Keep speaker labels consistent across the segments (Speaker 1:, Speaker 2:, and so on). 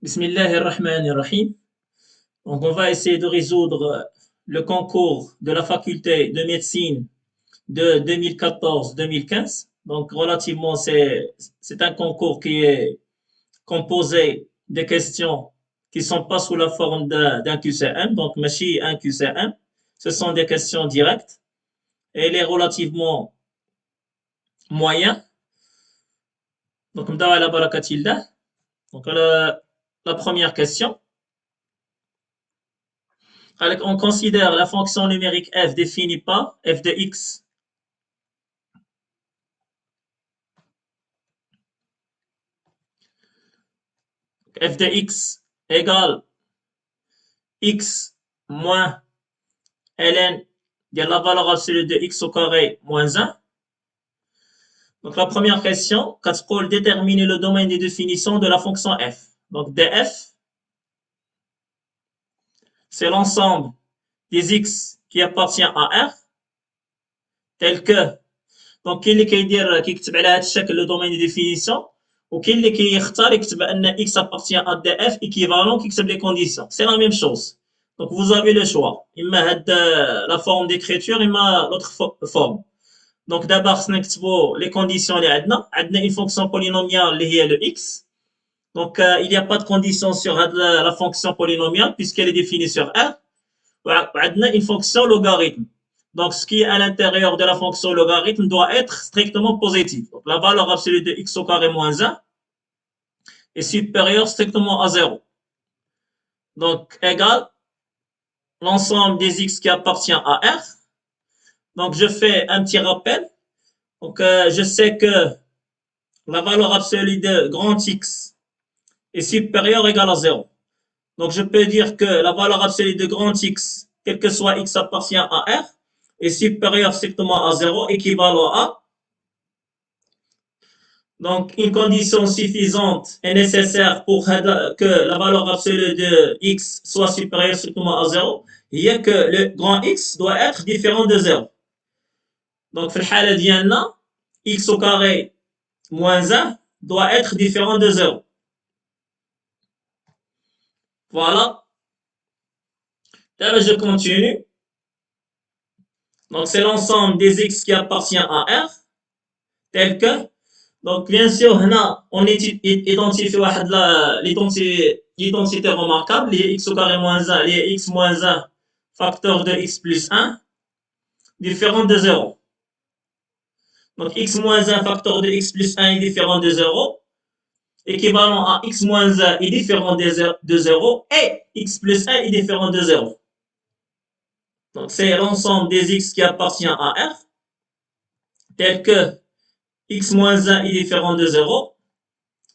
Speaker 1: Bismillahirrahmanirrahim. Donc, on va essayer de résoudre le concours de la faculté de médecine de 2014-2015. Donc, relativement, c'est un concours qui est composé de questions qui ne sont pas sous la forme d'un QCM. Donc, Machi un QCM. Ce sont des questions directes et il est relativement moyen. Donc, m'dawa ala barakatillah. Donc, la première question. On considère la fonction numérique f définie par f de x. F de x égale x moins ln de la valeur absolue de x au carré moins 1. Donc la première question, pour déterminer le domaine de définition de la fonction f. Donc df, c'est l'ensemble des x qui appartient à r, tel que, donc qui كيكتب على هذا الشكل le domaine de définition, وكاين اللي كيختار يكتب ان x appartient à df équivalent كيكتب les conditions. C'est la même chose. Donc vous avez le choix. إما la forme d'écriture, إما l'autre forme. Donc d'abord نكتبوا les conditions اللي عندنا une fonction polynomiale اللي هي le x. Donc il n'y a pas de condition sur la fonction polynomiale puisqu'elle est définie sur r. وعندنا une fonction logarithme. Donc, ce qui est à l'intérieur de la fonction logarithme doit être strictement positif. Donc, la valeur absolue de x au carré moins 1 est supérieure strictement à 0. Donc, égale l'ensemble des x qui appartient à R. Donc, je fais un petit rappel. Donc, je sais que la valeur absolue de grand X est supérieure ou égale à 0. Donc, je peux dire que la valeur absolue de grand X, quel que soit X appartient à R, est supérieur strictement à 0, équivalent à. Donc, une condition suffisante est nécessaire pour que la valeur absolue de X soit supérieure strictement à 0. Il y a que le grand X doit être différent de 0. Donc, في الحالة ديالنا X au carré moins 1 doit être différent de 0. Voilà. Là, je continue. Donc, c'est l'ensemble des X qui appartient à R, tel que. Donc, bien sûr, on identifie l'identité remarquable, les x au carré moins 1, les x moins 1, facteur de x plus 1, différent de 0. Donc, x moins 1, facteur de x plus 1 est différent de 0, équivalent à x moins 1 est différent de 0, et x plus 1 est différent de 0. Donc, c'est l'ensemble des x qui appartient à R, tel que x moins 1 est différent de 0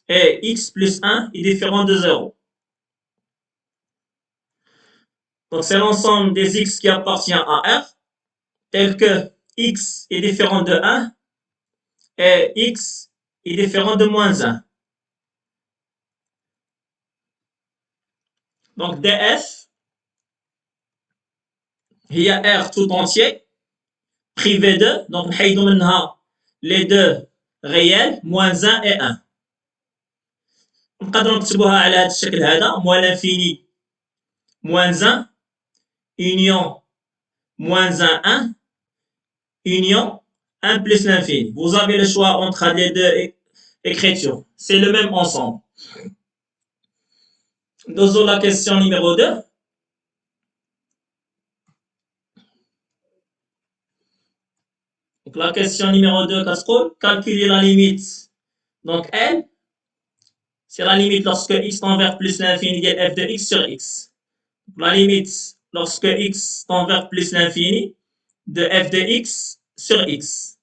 Speaker 1: et x plus 1 est différent de 0. Donc, c'est l'ensemble des x qui appartient à R, tel que x est différent de 1 et x est différent de moins 1. Donc, df, il y a R tout entier, privé de, donc les deux réels, moins 1 et 1. نقدروا نكتبوها على هذا الشكل هذا moins l'infini moins 1 union moins 1 1 union 1 plus l'infini. Vous avez le choix entre les deux écritures. C'est le même ensemble. Deuxième la question numéro 2. Donc la question numéro 2, calculer la limite. Donc L, c'est la limite lorsque x tend vers plus l'infini de f de x sur x. La limite lorsque x tend vers plus l'infini de f de x sur x.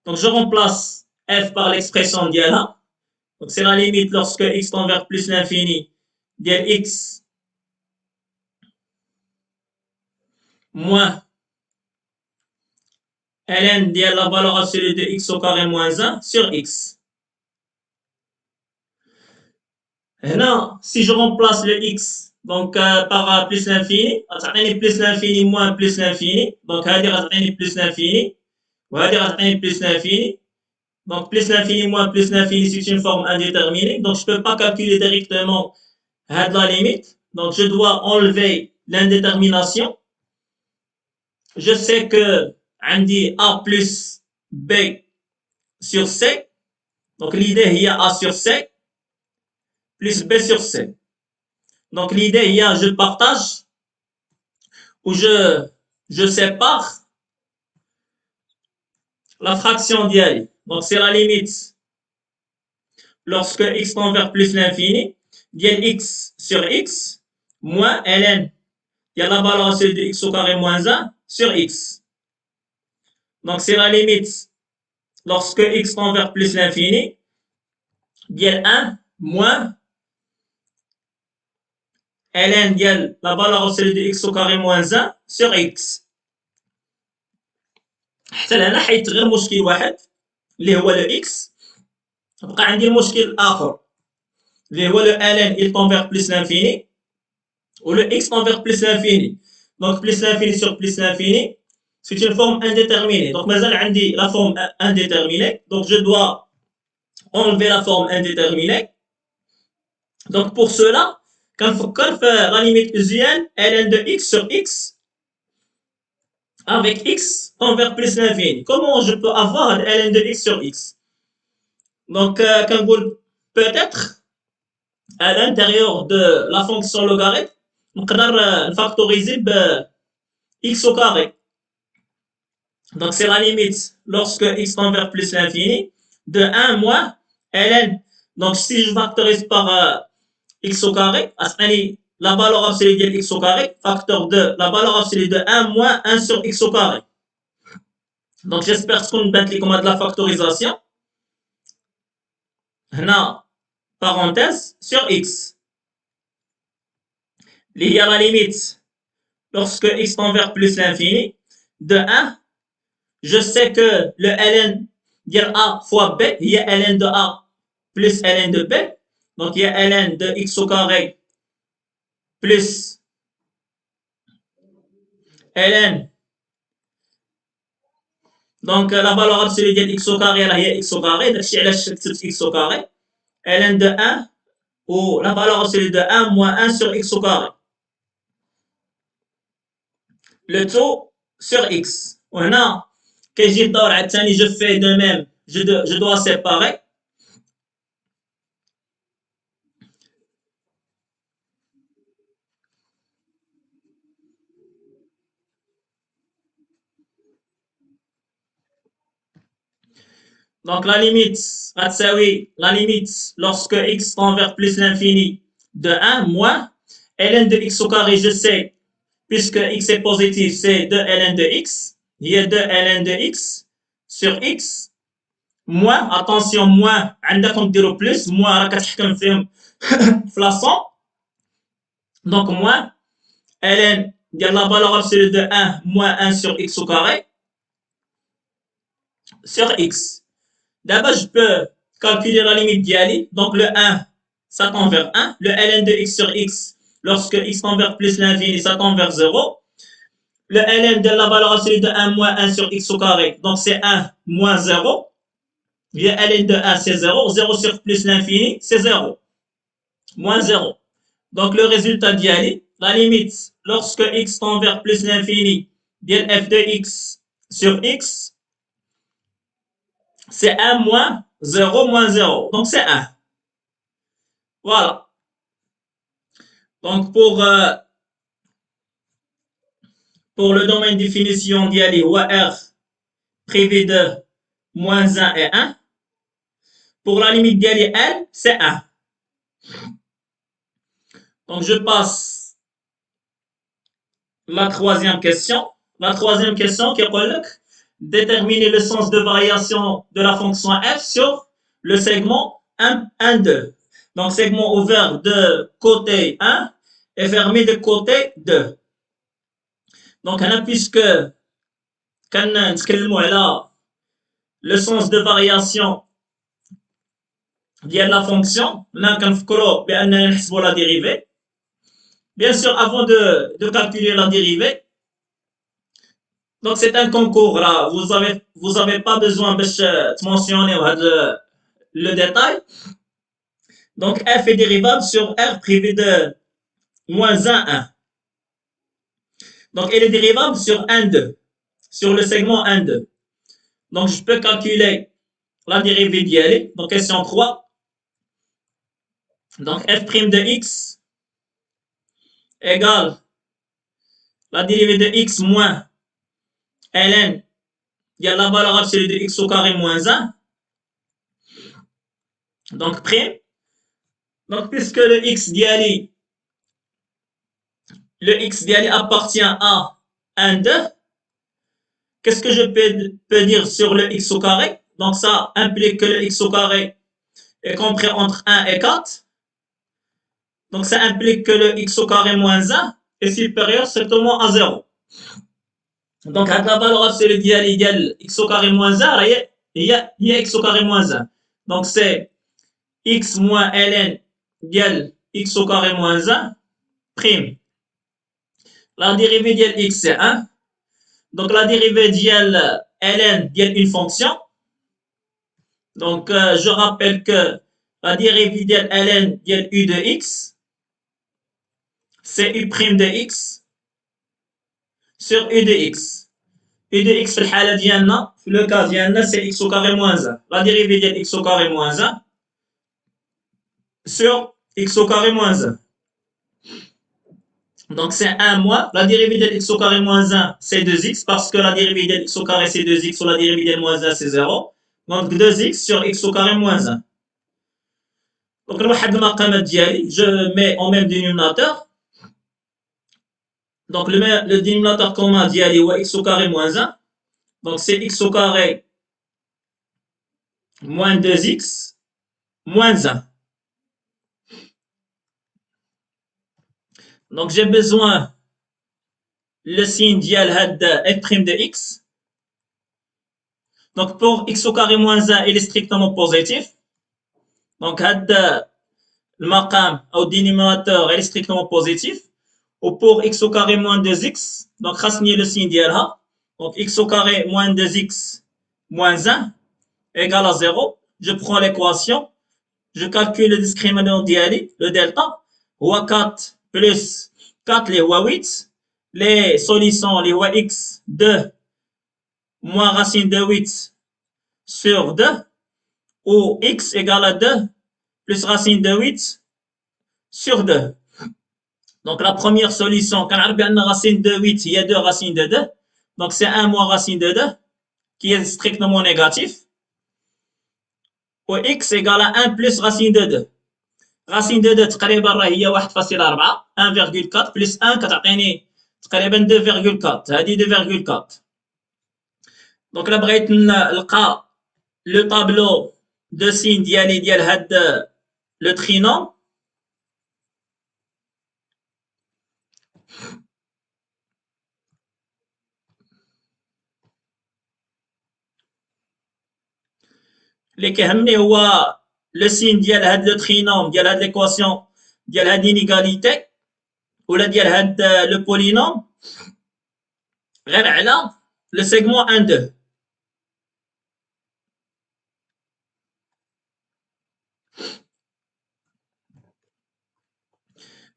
Speaker 1: Donc je remplace f par l'expression d'Yala. Donc c'est la limite lorsque x tend vers plus l'infini de x moins ln de la valeur absolue de x au carré moins 1 sur x. Là, si je remplace le x donc par plus l'infini, plus l'infini moins plus l'infini, donc هذه غتعطيني plus l'infini وهذه غتعطيني plus l'infini. Donc, plus l'infini moins plus l'infini, c'est une forme indéterminée. Donc, je ne peux pas calculer directement la limite. Donc, je dois enlever l'indétermination. Je sais que on dit A plus B sur C. Donc, l'idée, il y a A sur C plus B sur C. Donc, l'idée, il y a je partage ou je sépare la fraction d'IA. Donc, c'est la limite lorsque x tend vers plus l'infini, d'IA x sur x moins ln. Il y a la valeur de x au carré moins 1 sur x. Donc, c'est la limite lorsque x tend vers plus l'infini, d'IA 1 moins ln ديال la valeur de x au carré moins 1 sur x. حتى لهنا حيت غير مشكل واحد اللي هو لو x. بقى عندي المشكل الاخر اللي هو لو ln il tend vers plus l'infini ou le x tend vers plus l'infini. Donc plus l'infini sur plus l'infini, c'est une forme indéterminée. Donc مازال عندي la forme indéterminée. Donc je dois enlever la forme indéterminée. Donc pour cela, كنفكر في la limite usuelle ln de x sur x avec x tend vers plus l'infini. Comment je peux avoir ln de x sur x? Donc, peut-être à l'intérieur de la fonction logarithme, on peut factoriser x au carré. Donc, c'est la limite lorsque x tend vers plus l'infini de 1 moins ln. Donc, si je factorise par x au carré, la valeur absolue de x au carré, facteur de la valeur absolue de 1 moins 1 sur x au carré. Donc, j'espère qu'on va de la factorisation. Là, parenthèse sur x. Il y a la limite lorsque x tend vers plus l'infini de 1. Je sais que le ln de a fois b, il y a ln de a plus ln de b. Donc, il y a ln de x au carré plus ln. Donc, la valeur absolue de x au carré, là, il y a x au carré. Donc, si elle a x au carré, ln de 1, ou la valeur absolue de 1 moins 1 sur x au carré. Le tout sur x. وهنا كيجي الدور على الثاني je fais de même, je dois séparer. Donc la limite la limite lorsque x tend vers plus l'infini de 1 moins ln de x au carré, je sais, puisque x est positif, c'est 2 ln de x. Il y a 2 ln de x sur x moins, attention, moins, عندكم ديروا plus, moins راه كتحكم فيهم في لاصون. Donc moins ln ديال la valeur absolue de 1 moins 1 sur x au carré sur x. D'abord, je peux calculer la limite d'Yali. Donc, le 1, ça tend vers 1. Le ln de x sur x, lorsque x tend vers plus l'infini, ça tend vers 0. Le ln de la valeur absolue de 1 moins 1 sur x au carré, donc c'est 1 moins 0. Le ln de 1, c'est 0. 0 sur plus l'infini, c'est 0. Moins 0. Donc, le résultat d'Yali, la limite, lorsque x tend vers plus l'infini, f de x sur x, c'est 1 moins 0 moins 0. Donc, c'est 1. Voilà. Donc, pour le domaine de définition d'Yali, R privé de moins 1 et 1. Pour la limite d'Yali, L, c'est 1. Donc, je passe la troisième question. La troisième question qui est déterminer le sens de variation de la fonction f sur le segment 1, 1, 2. Donc, segment ouvert de côté 1 et fermé de côté 2. Donc, puisque كنتكلموا على le sens de variation ديال la fonction, là كنفكروا بأننا نحسبوا la dérivée. Bien sûr, avant de calculer la dérivée, Donc c'est un concours là, vous avez pas besoin de mentionner le détail. Donc f est dérivable sur r privé de moins 1, 1. Donc elle est dérivable sur 1, 2, sur le segment 1, 2. Donc je peux calculer la dérivée d'y aller. Donc question 3. Donc f' de x égale la dérivée de x moins ln, il y a la valeur absolue de x au carré moins 1. Donc prime. Donc puisque le x d'y appartient à 1, 2, qu'est-ce que je peux dire sur le x au carré? Donc ça implique que le x au carré est compris entre 1 et 4. Donc ça implique que le x au carré moins 1 est supérieur strictement à 0. Donc la valeur absolue d'y x au carré moins 1, il y a x au carré moins 1. Donc c'est x moins ln égale x au carré moins 1 prime. La dérivée d'y x c'est 1. Donc la dérivée d'y ln égale une fonction. Donc je rappelle que la dérivée d'y ln égale u de x, c'est u prime de x sur u de x. U de x في الحالة ديالنا في le cas ديالنا c'est x au carré moins 1. La dérivée de x au carré moins 1 sur x au carré moins 1. Donc c'est 1 moins, la dérivée de x au carré moins 1 c'est 2x parce que la dérivée de x au carré c'est 2x ou la dérivée de moins 1 c'est 0. Donc 2x sur x au carré moins 1. Donc je mets en même dénominateur. Donc le dénominateur commun d'IALI ou x au carré moins 1. Donc c'est x au carré moins 2x moins 1. Donc j'ai besoin le signe ديال f' de x. Donc pour x au carré moins 1 il est strictement positif. Donc le maqam ou dénominateur il est strictement positif. Ou pour x au carré moins 2x, donc خاصني le signe ديالها. Donc x au carré moins 2x moins 1 égale à 0. Je prends l'équation, je calcule le discriminant d'IALI, le delta, ou 4 plus 4 les 8, les solutions les x 2 moins racine de 8 sur 2, ou x égale à 2 plus racine de 8 sur 2. Donc la première solution, quand on a racine de 8, il y a 2 racines de 2. Donc c'est 1 moins racine de 2 qui est strictement négatif. Ou x égale à 1 plus racine de 2. Racine de 2 تقريبا راه هي 1.4 1.4 plus 1 كتعطيني تقريبا 2.4 هذه 2.4. دونك الا بغيت نلقى لو طابلو دو سين ديال هاد لو ترينوم. اللي كيهمني هو لو سين ديال هاد لو ترينوم ديال هاد ليكواسيون ديال هاد لينيغاليتي ولا ديال هاد لو بولينوم غير على لو سيغمون 1 2.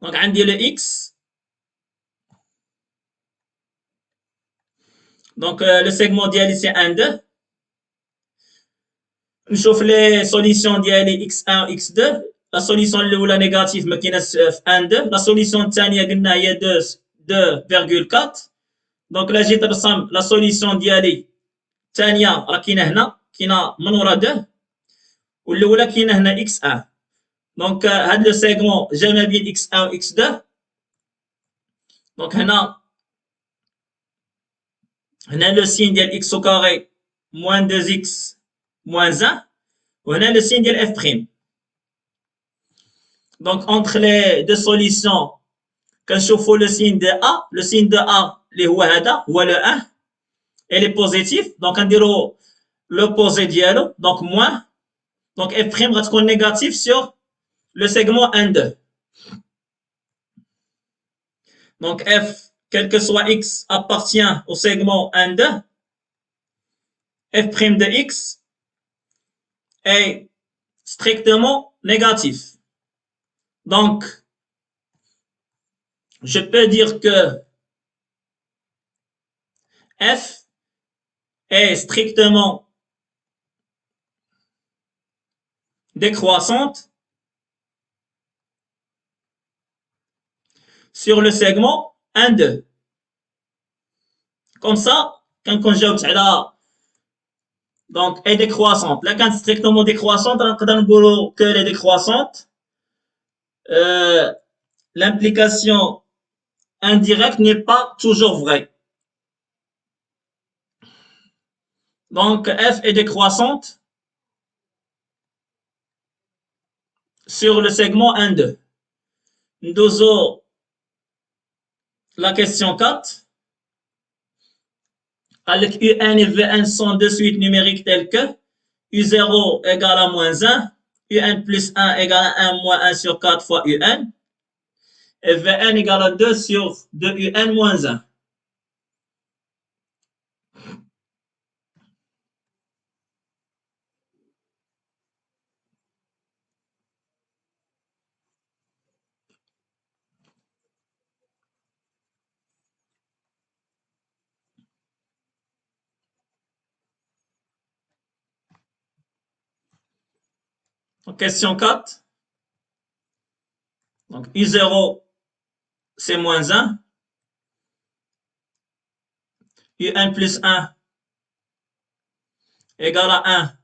Speaker 1: دونك عندي لو اكس. دونك لو سيغمون ديالي سي 1 2. نشوف لي سوليسيون ديالي x1 و x2. لا سوليسيون الاولى نيجاتيف ما كايناش في 1 2. لا سوليسيون الثانيه قلنا هي 2.4. دونك لا جيت نرسم لا سوليسيون ديالي الثانيه راه كاينه هنا، كاينه من ورا 2، والاولى كاينه هنا x1. دونك هاد لو سيغمون جا ما بين x1 و x2. دونك هنا لو سين ديال x au carré moins 2x moins 1. وهنا le signe ديال f'. Donc entre les deux solutions كنشوفوا le signe de A. Le signe de A اللي هو هذا هو le 1 elle est positif. Donc نديروا l'opposé ديالو donc moins. Donc f' غتكون négatif sur le segment 1 2. Donc f quel que soit x appartient au segment 1, 2, f' de x est strictement négatif. Donc, je peux dire que f est strictement décroissante sur le segment 1, 2. Comme ça, quand on joue donc est décroissante. Là, quand strictement décroissante, on peut dire qu'elle est décroissante. L'implication indirecte n'est pas toujours vraie. Donc, f est décroissante sur le segment 1, 2. Nous avons la question 4. Avec U1 et V1 sont de suite numériques telles que U0 égale à moins 1, UN plus 1 égale à 1 moins 1 sur 4 fois UN, et Vn égale à 2 sur 2UN moins 1. Donc, question 4. Donc, U0, c'est moins 1. UN plus 1 égale à 1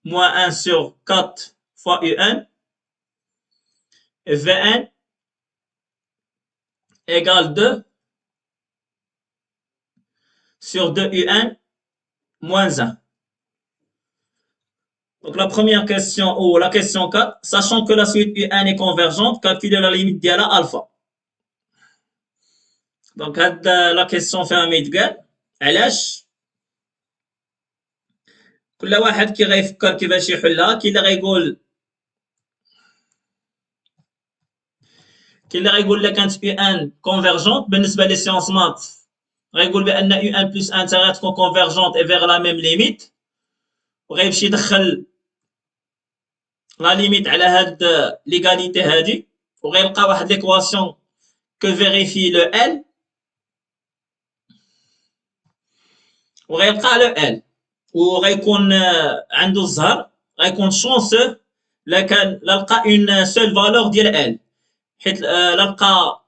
Speaker 1: moins 1 sur 4 fois UN. Et Vn égale 2 sur 2UN moins 1. Donc, la première question, ou la question 4, sachant que la suite UN est convergente, calculez la limite ديال alpha. Donc, la question فيها تقال علاش كل واحد كي غيفكر كيفاش يحلها. كاين اللي غيقول لك كانت UN convergente بالنسبه لي سيونس مات غيقول بان UN plus 1 تكون convergente et vers la même limite وغيمشي يدخل لا ليميت على هاد ليغاليتي هادي وغيلقى واحد ليكواسيون كو فيريفي لو ال وغيلقى لو ال وغيكون عنده الزهر غيكون شونسو لا كان لقى اون سول فالور ديال ال حيت لقى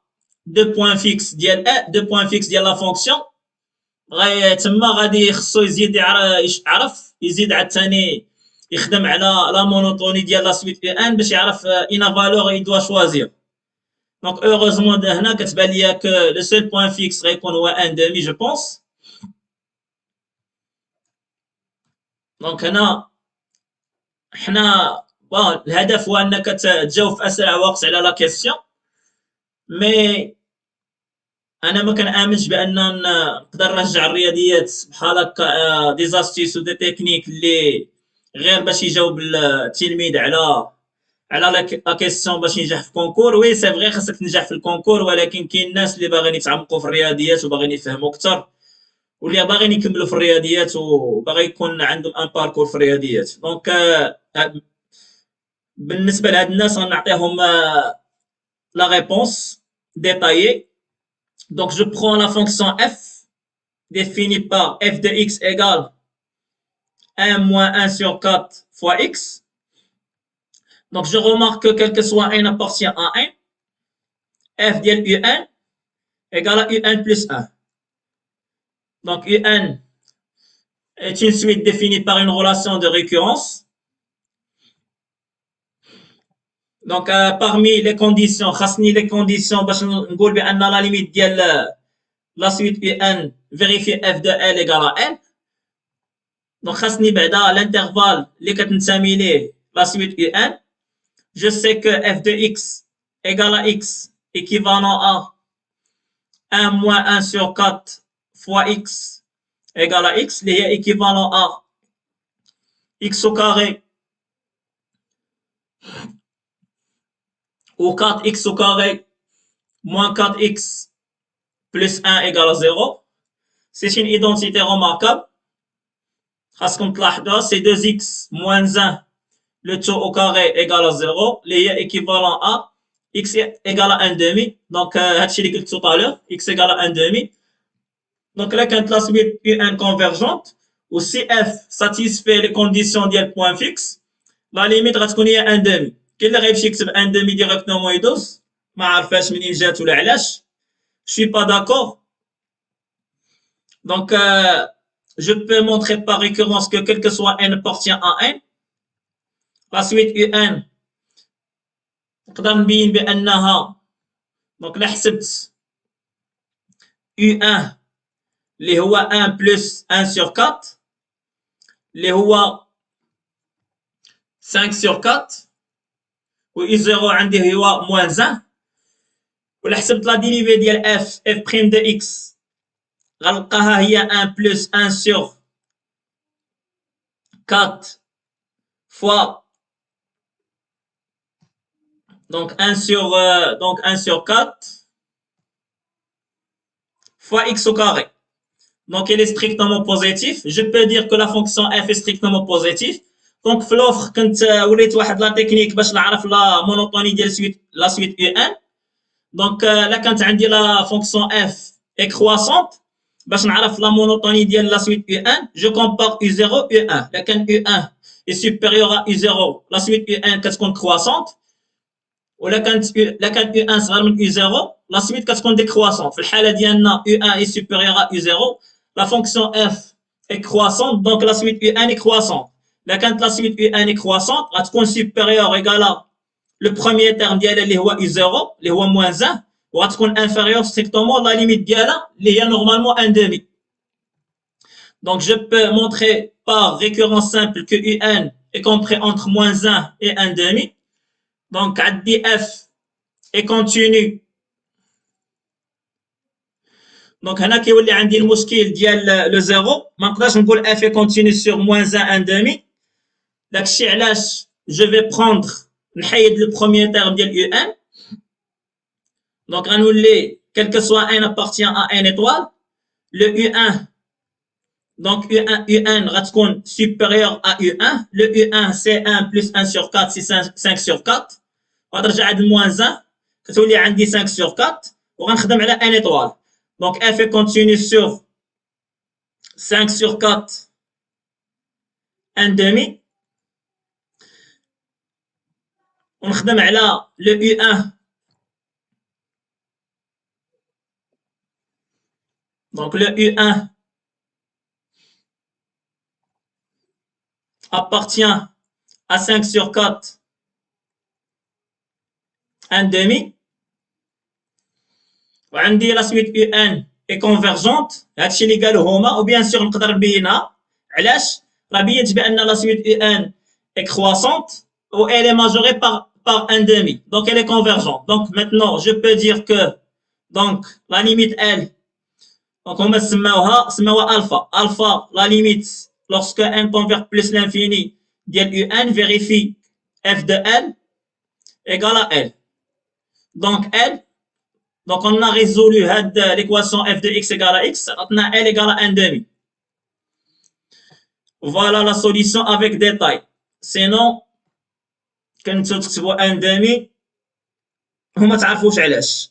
Speaker 1: دو بوين فيكس ديال دو بوين فيكس ديال لا فونكسيون تما غادي خصو يزيد يعرف يزيد عاوتاني يخدم على لا مونوتوني ديال لا سويت بي ان باش يعرف اين فالور يدوا شوازير. دونك اوغوزمون هنا كتبان ليا كو لو سول بوين فيكس غيكون هو ان دومي جو بونس. دونك هنا حنا بون الهدف هو انك تجاوب في اسرع وقت على لا كيسيون مي انا ما كنامنش بان نقدر نرجع الرياضيات بحال هكا دي زاستيس و دي تكنيك اللي غير باش يجاوب التلميذ على لا كيسيون باش ينجح في الكونكور. وي سي فغي خاصك تنجح في الكونكور ولكن كاين الناس اللي باغيين يتعمقوا في الرياضيات وباغيين يفهموا اكثر واللي باغيين يكملوا في الرياضيات وباغي يكون عندهم ان باركور في الرياضيات. دونك بالنسبه لهاد الناس غنعطيهم لا ريبونس détaillée. Donc, je prends la fonction f définie par f de x égale 1 moins 1 sur 4 fois x. Donc, je remarque que quel que soit n appartient à 1, f de un égale à un plus 1. Donc, un est une suite définie par une relation de récurrence. Donc, parmi les conditions, les conditions, نقول بأن la limite ديال la suite UN vérifie f de L égale à L. Donc, خاصني بعدا l'intervalle اللي كتنتمي ليه la suite UN. Je sais que f de x égale à x équivalent à 1 moins 1 sur 4 fois x égale à x, اللي هي équivalent à x au carré ou 4x au carré moins 4x plus 1 égale à 0. C'est une identité remarquable. C'est 2x moins 1, le tout au carré égale à 0, les équivalent à x égale à 1 demi. Donc, tout à l'heure, x égale à 1 demi. Donc là, quand la suite UN convergente, ou si f satisfait les conditions de point fixe, la limite غتكون هي 1 demi. كاين اللي غيمشي يكتب 1 demi directement يدوز ما عرفاش منين جات ولا علاش. Je suis pas d'accord. Donc, je peux montrer par récurrence que quel que soit n appartient à n. La suite UN نقدر نبين بأنها donc لا حسبت U1 اللي هو 1 plus 1 sur 4 اللي هو 5 sur 4 و U0 عندي هو moins 1 ولا حسبت لا ديريفي ديال f prime de x غنلقاها هي 1 plus 1 sur 4 fois donc 1 sur 4 fois x au carré. Donc, elle est strictement positive. Je peux dire que la fonction f est strictement positive. Donc, في l'offre كنت وليت واحد لا تكنيك باش نعرف لا مونوتوني ديال لا سويت UN. Donc, là كانت عندي لا fonction f est croissante باش نعرف لا مونوتوني ديال لا سويت UN. Je compare U0 U1. là كان U1 est supérieur à U0, la suite UN كتكون croissante. ولا كانت U1 صغر من U0, la suite كتكون décroissante. في الحالة ديالنا U1 est supérieur à U0, la fonction f est croissante, donc la suite UN est croissante. Là, quand la suite UN est croissante, elle est supérieure ou égale à le premier terme d'elle, اللي هو U0, اللي هو moins 1, ou elle est inférieure strictement à la limite d'elle, اللي هي normalement 1 demi. Donc, je peux montrer par récurrence simple que UN est compris entre moins 1 et 1 demi. Donc, عندي f est continu. Donc, هنا كيولي عندي المشكل ديال لو زيرو ما نقدرش نقول اف كونتيني سور موان ان دومي. داكشي علاش جو في بروندر نحيد لو بروميير تيرم ديال يو ان. دونك غنولي quel que soit n appartient à n étoile, le U1 donc UN غتكون supérieur à U1. Le U1 c'est 1 plus 1 sur 4, c'est 5 sur 4. غترجع عند moins 1 كتولي عندي 5 sur 4 وغنخدم على n étoile. Donc, f est continu sur 5 sur 4, 1 demi. On خدم على le U1. Donc, le U1 appartient à 5 sur 4, 1 demi. وعندي la suite UN est convergente. هادشي اللي قالوا هما وبيان سور نقدر نبينها. علاش؟ راه بينت بان la suite UN est croissante ou elle est majorée par 1 demi. Donc elle est convergente. Donc maintenant je peux dire que donc la limite L donc هما سماوها alpha. Alpha la limite lorsque n converge plus l'infini ديال UN vérifie f de L égale à L. Donc L. Donc, on a résolu l'équation f de x égale à x, on a L égale à 1 demi. Voilà la solution avec détail. Sinon, quand tu تكتبوا 1 demi, وما تعرفوش علاش.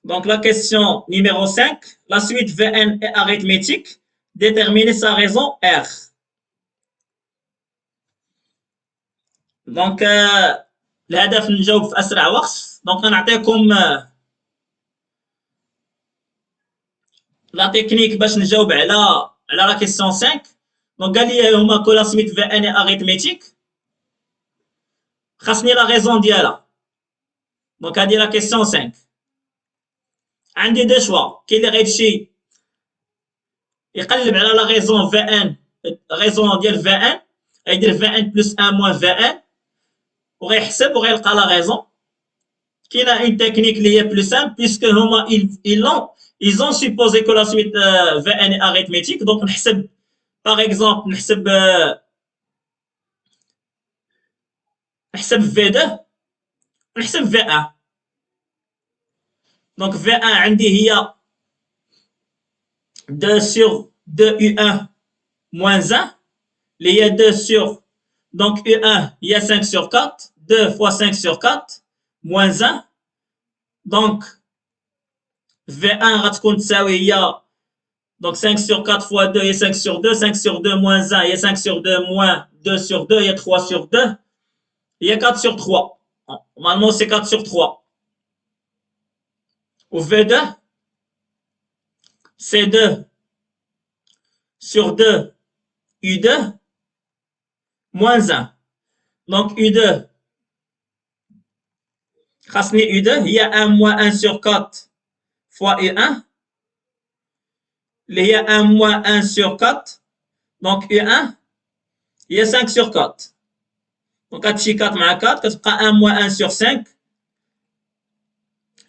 Speaker 1: Donc, la question numéro 5, la suite Vn est arithmétique. Déterminez sa raison R. Donc, الهدف نجاوب في اسرع وقت. دونك غنعطيكم لا تكنيك باش نجاوب على لا كيسيون 5. دونك قال لي هما كو لا سميت في ان اريثميتيك خاصني لا ريزون ديالها. دونك هادي لا كيسيون 5. عندي دو شوا. كاين اللي غيمشي يقلب على لا ريزون في ان ريزون ديال في ان غيدير في ان بلس 1 موان في ان وغيحسب وغيلقى لا ريزون. كاينه اون تكنيك اللي هي بلو سامبل بيسكو هما ils ont supposé que la suite Vn est arithmétique. Donc نحسب par exemple نحسب V2 ونحسب V1. Donc V1 عندي هي 2 sur 2 U1 moins 1 اللي هي 2 sur donc U1 هي 5 sur 4 2 fois 5 sur 4 moins 1 donc V1 غتكون تساوي هي donc 5 sur 4 fois 2 هي 5 sur 2 5 sur 2 moins 1 هي 5 sur 2 moins 2 sur 2 هي 3 sur 2 هي 4 sur 3 normalement c'est 4 sur 3 ou V2 c'est 2 sur 2 U2 moins 1 donc U2 خاصني U2 هي 1 moins 1 sur 4 fois U1 اللي هي 1 moins 1 sur 4 donc U1 هي 5 sur 4 donc هادشي 4 مع 4 كتبقى 1 moins 1 sur 5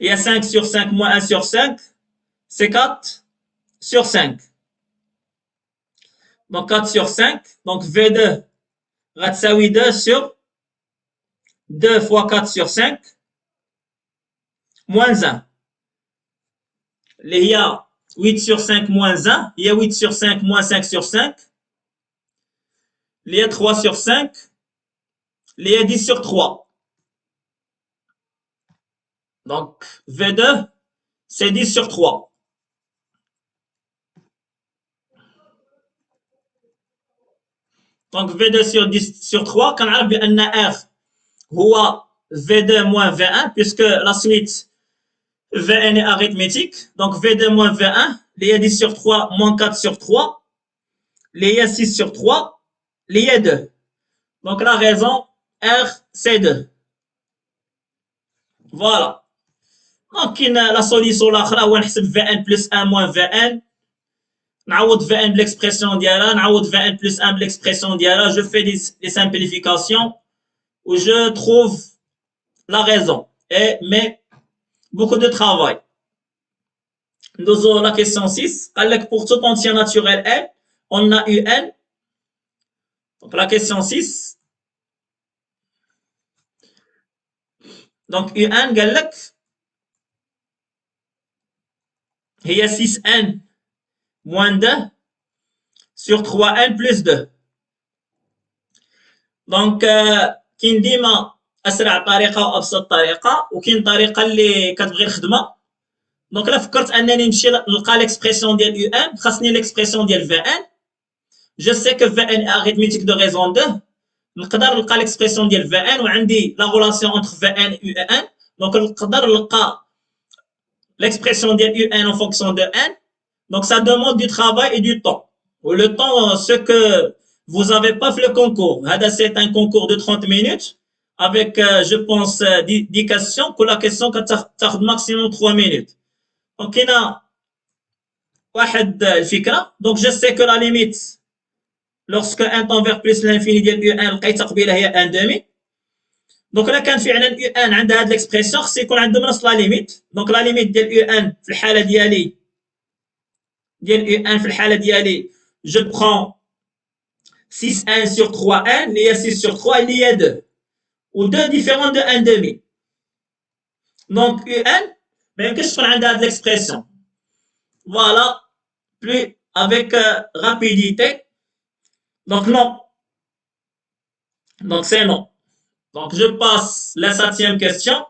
Speaker 1: هي 5 sur 5 moins 1 sur 5 c'est 4 sur 5 donc 4 sur 5 donc V2 غتساوي 2 sur 2 fois 4 sur 5 moins 1 اللي هي 8 sur 5 moins 1 هي 8 sur 5 moins 5 sur 5 اللي هي 3 sur 5 اللي هي 10 sur 3 donc V2 c'est 10 sur 3 donc V2 sur 10 sur 3 كنعرف بأن R هو V2 moins V1 puisque la suite Vn est arithmétique donc V2 moins V1 اللي هي 10 sur 3 moins 4 sur 3 اللي هي 6 sur 3 اللي هي 2 donc la raison R c'est 2 voilà donc كاين la solution الاخرى هو نحسب Vn plus 1 moins Vn نعوض Vn بليكسبريسيون ديالها نعوض Vn plus 1 بليكسبريسيون ديالها je fais des simplifications où je trouve la raison et mais beaucoup de travail. Nous la question 6 pour tout entier naturel L on a UN donc la question 6 donc UN قال لك هي 6n moins 2 sur 3n plus 2 donc كاين ديما اسرع طريقه وابسط طريقه وكاين طريقه اللي كتبغي الخدمه دونك الا فكرت انني نمشي نلقى ليكسبريسيون ديال يو ان خاصني ليكسبريسيون ديال في ان جو سي كو في ان اريثميتيك دو ريزون 2 نقدر نلقى ليكسبريسيون ديال في ان وعندي لا ريلاسيون انتر في ان يو ان دونك نقدر نلقى l'expression de UN en fonction de N. Donc, ça demande du travail et du temps. Ou le temps, ce que vous n'avez pas fait le concours. C'est un concours de 30 minutes avec, je pense, 10 questions. Pour la question, tu maximum 3 minutes. Donc, il y a donc, je sais que la limite, lorsque n tend vers plus l'infini de UN, est 1 demi. دونك الا كان فعلا يو ان عندها هاد ليكسبريسيون خص يكون عندهم نفس لا ليميت دونك لا ليميت ديال يو ان في الحاله ديالي جو برون 6 ان sur 3 ان اللي هي 6 sur 3 اللي هي 2 و 2 ديفيرون دو 1 demi دونك يو ان ما يمكنش تكون عندها هاد ليكسبريسيون فوالا بلو افيك رابيديتي دونك نو دونك سي نو. Donc, je passe la 7e question.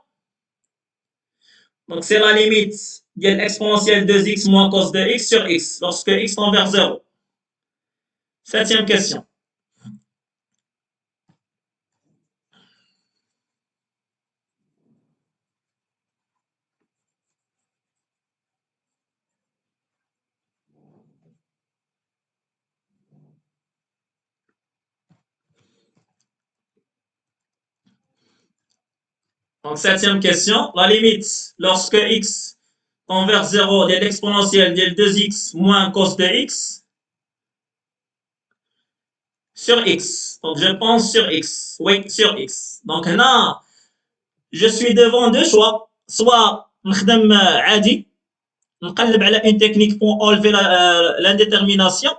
Speaker 1: Donc, c'est la limite de l'exponentielle 2x moins cos de x sur x lorsque x tend vers 0. 7e question. Donc, 7e question. La limite lorsque x tend vers 0 de l'exponentielle de 2x moins cos de x sur x. Donc, je pense sur x. Oui, sur x. Donc, là, je suis devant deux choix. Soit نخدم عادي نقلب على une technique pour enlever l'indétermination.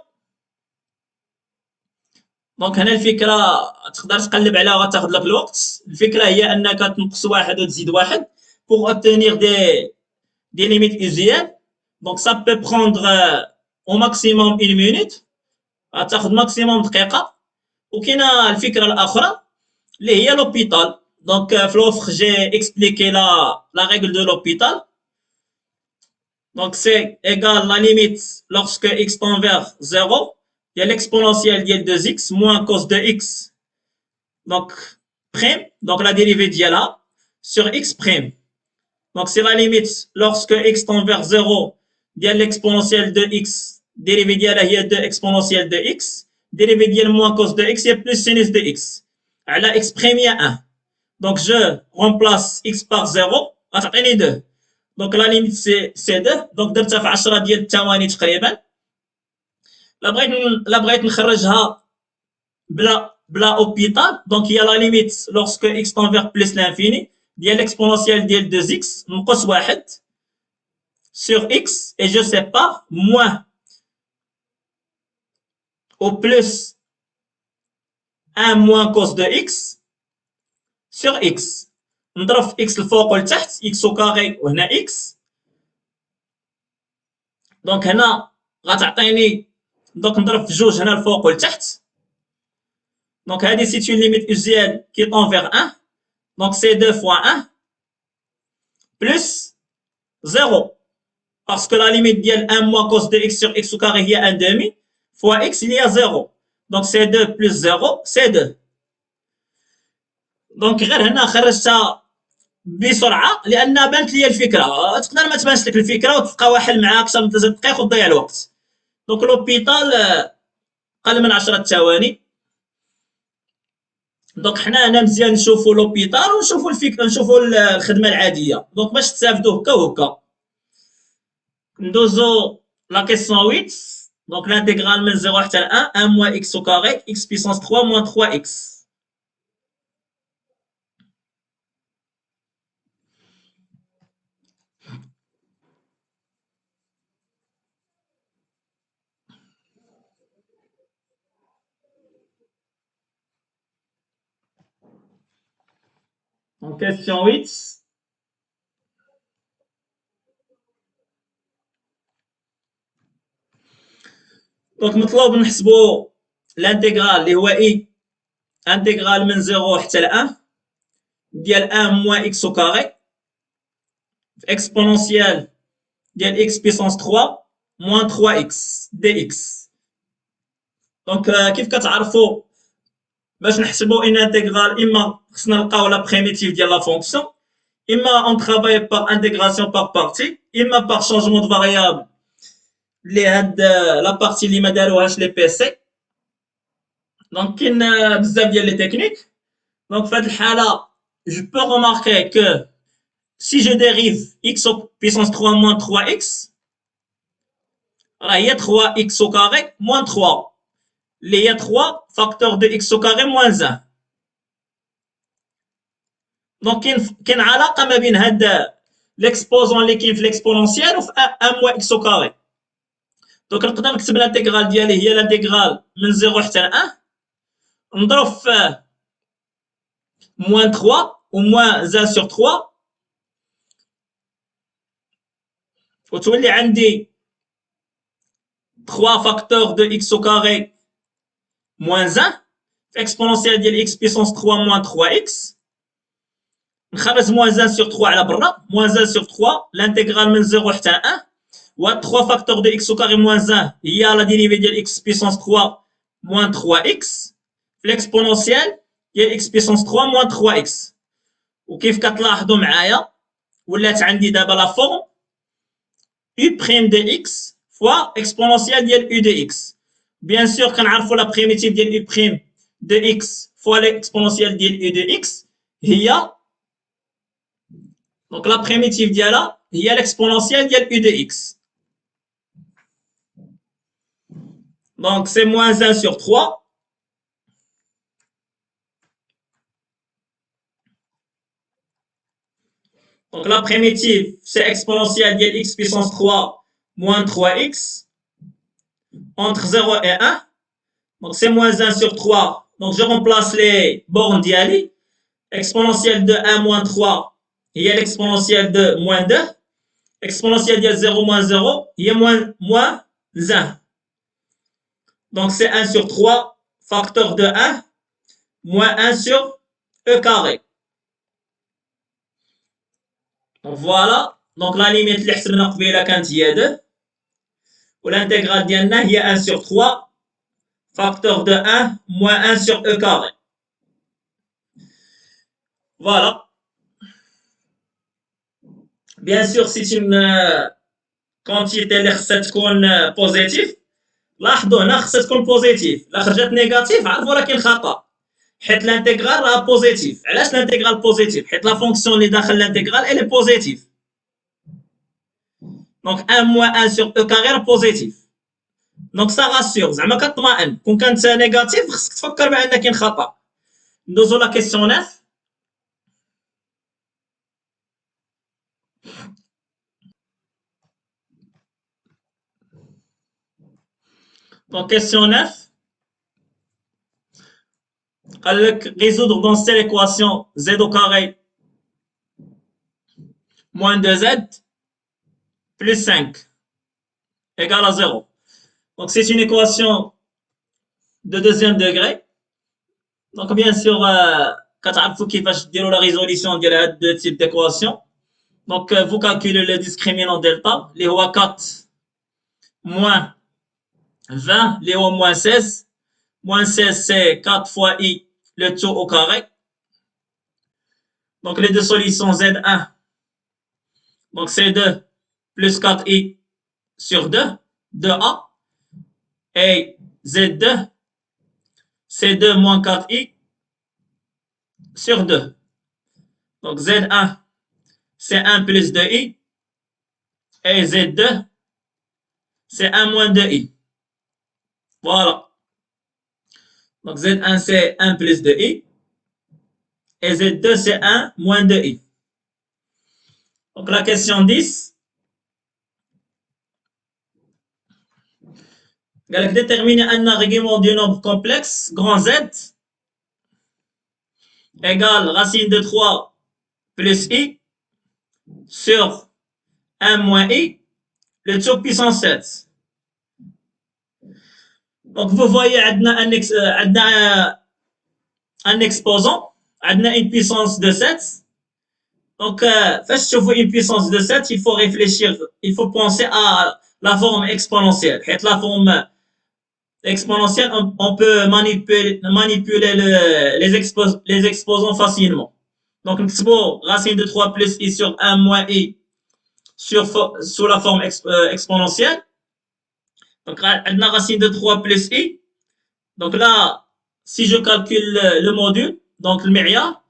Speaker 1: دونك هنا الفكره تقدر تقلب عليها وغتاخذ لك الوقت. الفكره هي انك تنقص واحد وتزيد واحد pour obtenir des limites usuelles. Donc, ça peut prendre au maximum 1 minute. تاخذ maximum دقيقة. وكاينة الفكرة الأخرى اللي هي l'hôpital. Donc, في l'offre, j'ai expliqué la règle de l'hôpital. Donc, c'est égal la limite lorsque x tend vers 0. Il y a l'exponentielle de 2x moins cos de x. Donc, prime. Donc, la dérivée d'y là sur x prime. Donc, c'est la limite lorsque x tend vers 0. Il y a l'exponentielle de x. Dérivée d'y là, il y a 2 exponentielle de x. Dérivée d'y moins cos de x, il y a plus sinus de x. À la x prime, il y a 1. Donc, je remplace x par 0. غتعطيني 2. Donc, la limite, c'est 2. Donc, درتها في 10 ديال الثواني تقريبا. لا بغيت نخرجها بلا hôpital. Donc, il y a la limite lorsque x tend vers plus l'infini. Il y a l'exponentielle de 2x نقص 1 sur x. Et je sépare moins au plus 1 moins cos de x sur x. نضرب في x الفوق والتحت x au carré وهنا x. دونك هنا غتعطيني دونك نضرب في جوج هنا الفوق والتحت. دونك هذه c'est une limite usuelle qui tend vers 1. Donc c'est 2 fois 1 plus 0. Parce que la limite ديال 1 moins cos de x sur x au carré هي 1 demi fois x il y a 0. Donc c'est 2 plus 0 c'est 2. دونك غير هنا خرجتها بسرعه لان بانت لي الفكره. تقدر ما تبانش لك الفكره وتبقى واحل معاك اكثر من 3 دقائق وتضيع الوقت. دونك لوبيتال قل من 10 ثواني. دونك حنا هنا مزيان نشوفوا لوبيتال ونشوفوا الفكره نشوفوا الخدمه العاديه. دونك باش تستافدوا هكا وهكا ندوزو لا كيسيون 8. دونك l'intégrale من 0 حتى ل 1 1 moins x au carré x puissance 3 moins 3x. Donc, question 8. Donc, مطلوب نحسبوا l'intégrale اللي هو i intégrale من 0 حتى ل 1 ديال 1 moins x au carré exponentielle ديال x puissance 3 moins 3x dx. Donc, كيف كتعرفوا باش نحسبوا ان انتغرال اما خصنا نلقاو لا بريميتيف ديال لا فونكسيون اما اون ترافاي بار انتغراسيون بار بارتي اما بار شونجمون دو فاريابل اللي هاد لا بارتي اللي ما داروهاش لي بي سي. دونك كاين بزاف ديال لي تكنيك. دونك في هاد الحاله جو بو remarquer que si je dérive x au puissance 3 moins 3x راه هي 3x au carré moins 3 اللي هي 3 facteur de x au carré moins 1. دونك كاين علاقه ما بين هاد ليكسبوزون اللي كاين في ليكسبونونسيال وفي 1 moins x au carré. دونك نقدر نكتب الانتيغرال ديالي هي الانتيغرال من 0 حتى ل 1 نضرب في moins 3 و moins 1 sur 3 وتولي عندي 3 facteur de x au carré moins 1 في exponentielle ديال x puissance 3 moins 3x. نخرج moins 1 sur 3 على برا moins 1 sur 3 l'intégrale من 0 حتى 1 و 3 facteur de x au carré moins 1 هي la dérivée ديال x puissance 3 moins 3x في l'exponentielle ديال x puissance 3 moins 3x. وكيف كتلاحظوا معايا ولات عندي دابا لا فورم u prime de x fois exponentielle ديال u de x. Bien sûr كنعرفوا la primitive ديال u prime de x fois l'exponentielle ديال u de x هي donc la primitive ديالها هي l'exponentielle ديال u de x. Donc c'est moins 1 sur 3 donc la primitive c'est exponentielle ديال x puissance 3 moins 3x entre 0 et 1. Donc c'est moins 1 sur 3. Donc je remplace les bornes d'Iali. Exponentielle de 1 moins 3, il y a l'exponentielle de moins 2. exponentielle de 0 moins 0, il y a moins 1. Donc c'est 1 sur 3, facteur de 1, moins 1 sur e carré. Donc voilà. Donc la limite اللي حسبنا قبيله كانت هي 2. والانتégral ديالنا هي 1 sur 3, facteur de 1, moins 1 sur e carré. Voilà. Bien sûr, c'est une quantité اللي خصها تكون بوزيتيف. لاحظوا هنا خصها تكون بوزيتيف. لا خرجت نيجاتيف عرفوا راه كاين خطا. حيت l'intégral راه بوزيتيف. علاش l'intégral بوزيتيف؟ حيت لا فونكسيون اللي داخل l'intégral elle est بوزيتيف. Donc 1 moins 1 sur e carré راه بوزيتيف. دونك سا راسيور زعما كطمئن. كون كانت نيجاتيف خصك تفكر بان كاين خطا. ندوزو لا كيسيون 9. Donc question 9. قال لك résoudre dans cette équation z au carré moins 2z plus 5 égale à 0. Donc c'est une équation de deuxième degré. Donc bien sûr كتعرفوا كيفاش ديروا la résolution ديال هاد deux types d'équations. Donc vous calculez le discriminant delta اللي هو 4 moins 20 اللي هو moins 16. Moins 16 c'est 4 fois i le tout au carré. Donc les deux solutions z1. Donc c'est 2 plus 4i sur 2, 2a. Et z2, c'est 2 moins 4i sur 2. Donc z1, c'est 1 plus 2i. Et z2, c'est 1 moins 2i. Voilà. Donc z1, c'est 1 plus 2i. Et z2, c'est 1 moins 2i. Donc la question 10. قال لك déterminer un argument du nombre complexe grand Z égale racine de 3 plus i sur 1 moins i le tout puissance 7. Donc vous voyez عندنا un exposant, عندنا une puissance de 7. Donc فاش تشوفوا une puissance de 7, il faut réfléchir, il faut penser à la forme exponentielle. حيت la forme exponentielle, on peut manipuler les exposants facilement. Donc, racine de 3 plus i sur 1 moins i sous la forme exponentielle. Donc, on a racine de 3 plus i. Donc là, si je calcule le module, donc le méria,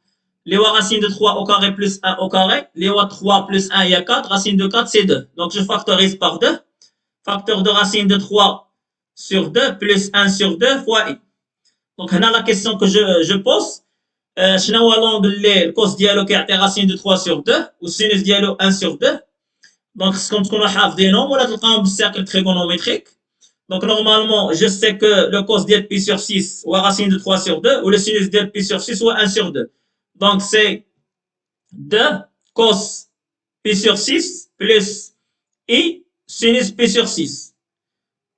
Speaker 1: les racine de 3 au carré plus 1 au carré, les 3 plus 1, il y a 4, racine de 4, c'est 2. Donc, je factorise par 2. Facteur de racine de 3 sur 2 plus 1 sur 2 fois i. Donc, là, la question que je pose, شنو هو l'angle اللي الكوس ديالو كيعطي racine de 3 sur 2 والسينوس ديالو 1 sur 2. Donc, خصكم تكونوا حافظينهم ولا تلقاهم بالسيركل trigonométrique. Donc, normalement, je sais que le cos de pi sur 6 ou racine de 3 sur 2 ou le sinus de pi sur 6 ou 1 sur 2. Donc, c'est 2 cos pi sur 6 plus i sinus pi sur 6.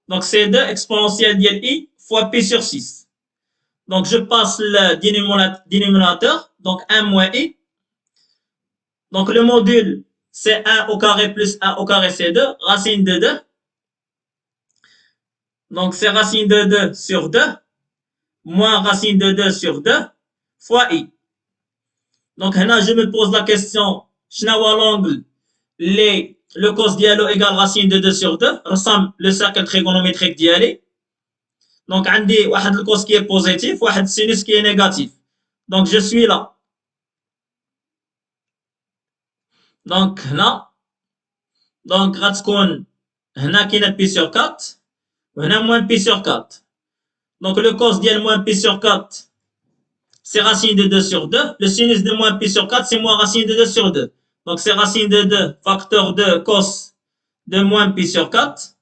Speaker 1: Donc, c'est 2 exponentielle de i fois pi sur 6. Donc, je passe le dénominateur, donc 1 moins i. Donc, le module, c'est 1 au carré plus 1 au carré, c'est 2, racine de 2. Donc, c'est racine de 2 sur 2, moins racine de 2 sur 2, fois i. Donc, là, je me pose la question, شنو هو l'angle le cos dialo égale racine de 2 sur 2, ressemble le cercle trigonométrique d'Iali. Donc, عندي واحد الكوس qui est positif, واحد sinus qui est négatif. Donc, je suis là. Donc, هنا donc غتكون هنا كاينه pi sur 4 وهنا moins pi sur 4. Donc, le cos ديال moins pi sur 4, c'est racine de 2 sur 2. Le sinus de moins pi sur 4, c'est moins racine de 2 sur 2. Donc, c'est racine de 2 facteur de cos de moins pi sur 4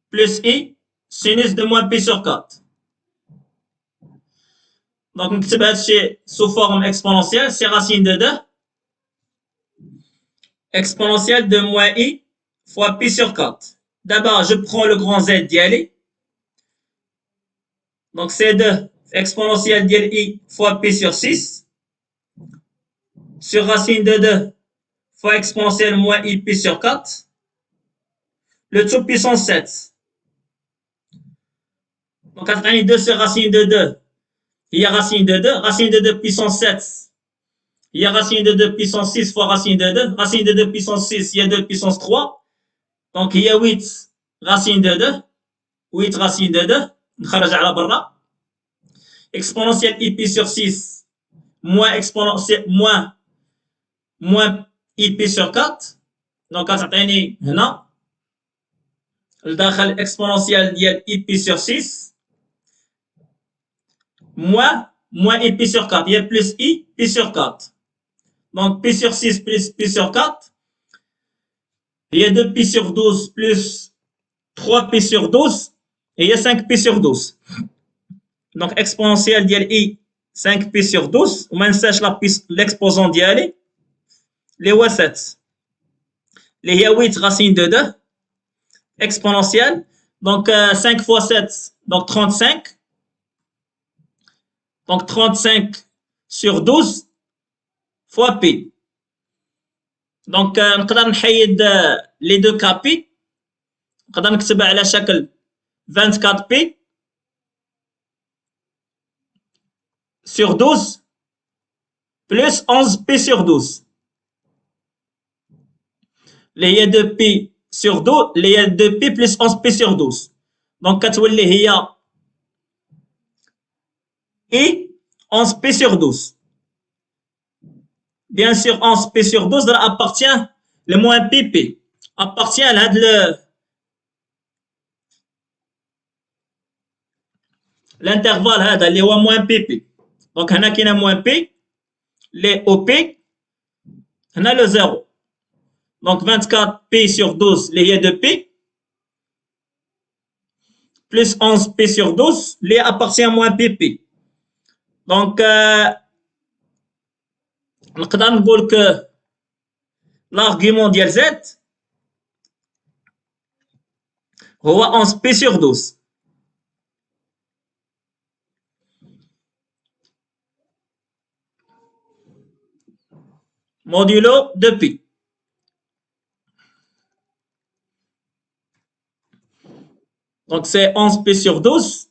Speaker 1: plus i sinus de moins pi sur 4. Donc, نكتب هادشي sous forme exponentielle, c'est racine de 2 exponentielle de moins i fois pi sur 4. D'abord, je prends le grand Z d'y aller. Donc, c'est 2 exponentielle de i fois pi sur 6 sur racine de 2 fois exponentielle moins i pi sur 4. Le tout puissance 7. Donc, 2 sur racine de 2. Il y a racine de 2. Racine de 2 puissance 7. Il y a racine de 2 puissance 6 fois racine de 2. Racine de 2 puissance 6, il y a 2 puissance 3. Donc, il y a 8 racine de 2. 8 racine de 2. نخرج على برا. Exponentielle i pi sur 6 moins exponentielle moins i pi sur 4. Donc, كتعطيني هنا لداخل exponentielle ديال i pi sur 6 moins i pi sur 4. Il y a plus i pi sur 4. Donc, pi sur 6 plus pi sur 4. Il y a 2 pi sur 12 plus 3 pi sur 12. Et il y a 5 pi sur 12. Donc, exponentielle ديال i 5 pi sur 12. وما ننساش l'exposant ديالي اللي هو 7. اللي هي 8 racine de 2. Exponentielle. Donc, 5 fois 7, donc 35. Donc, 35 sur 12 fois pi. Donc, نقدر نحيد les deux cas pi. نقدر نكتبها على شكل 24 pi sur 12 plus 11 pi sur 12. اللي هي 2 pi sur 12 اللي هي 2 pi plus 11 pi sur 12. Donc, كتولي هي i 11 pi sur 12. Bien sûr, 11 pi sur 12 appartient le moins pi appartient à l'intervalle هذا اللي هو moins pi. Donc هنا كاين moins pi les au pi هنا le 0. Donc 24 pi sur 12 اللي هي 2 pi plus 11 pi sur 12 اللي appartient à moins pi. Donc نقدر نقول que l'argument ديال z هو 11 pi sur 12. Modulo de pi. Donc c'est 11 pi sur 12.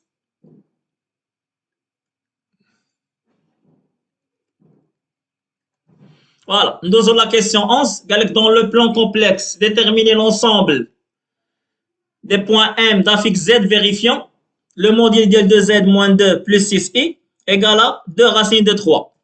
Speaker 1: Voilà, nous avons la question 11. Dans le plan complexe, déterminer l'ensemble des points M d'affixe Z vérifiant le module de Z moins 2 plus 6i égale à 2 racines de 3.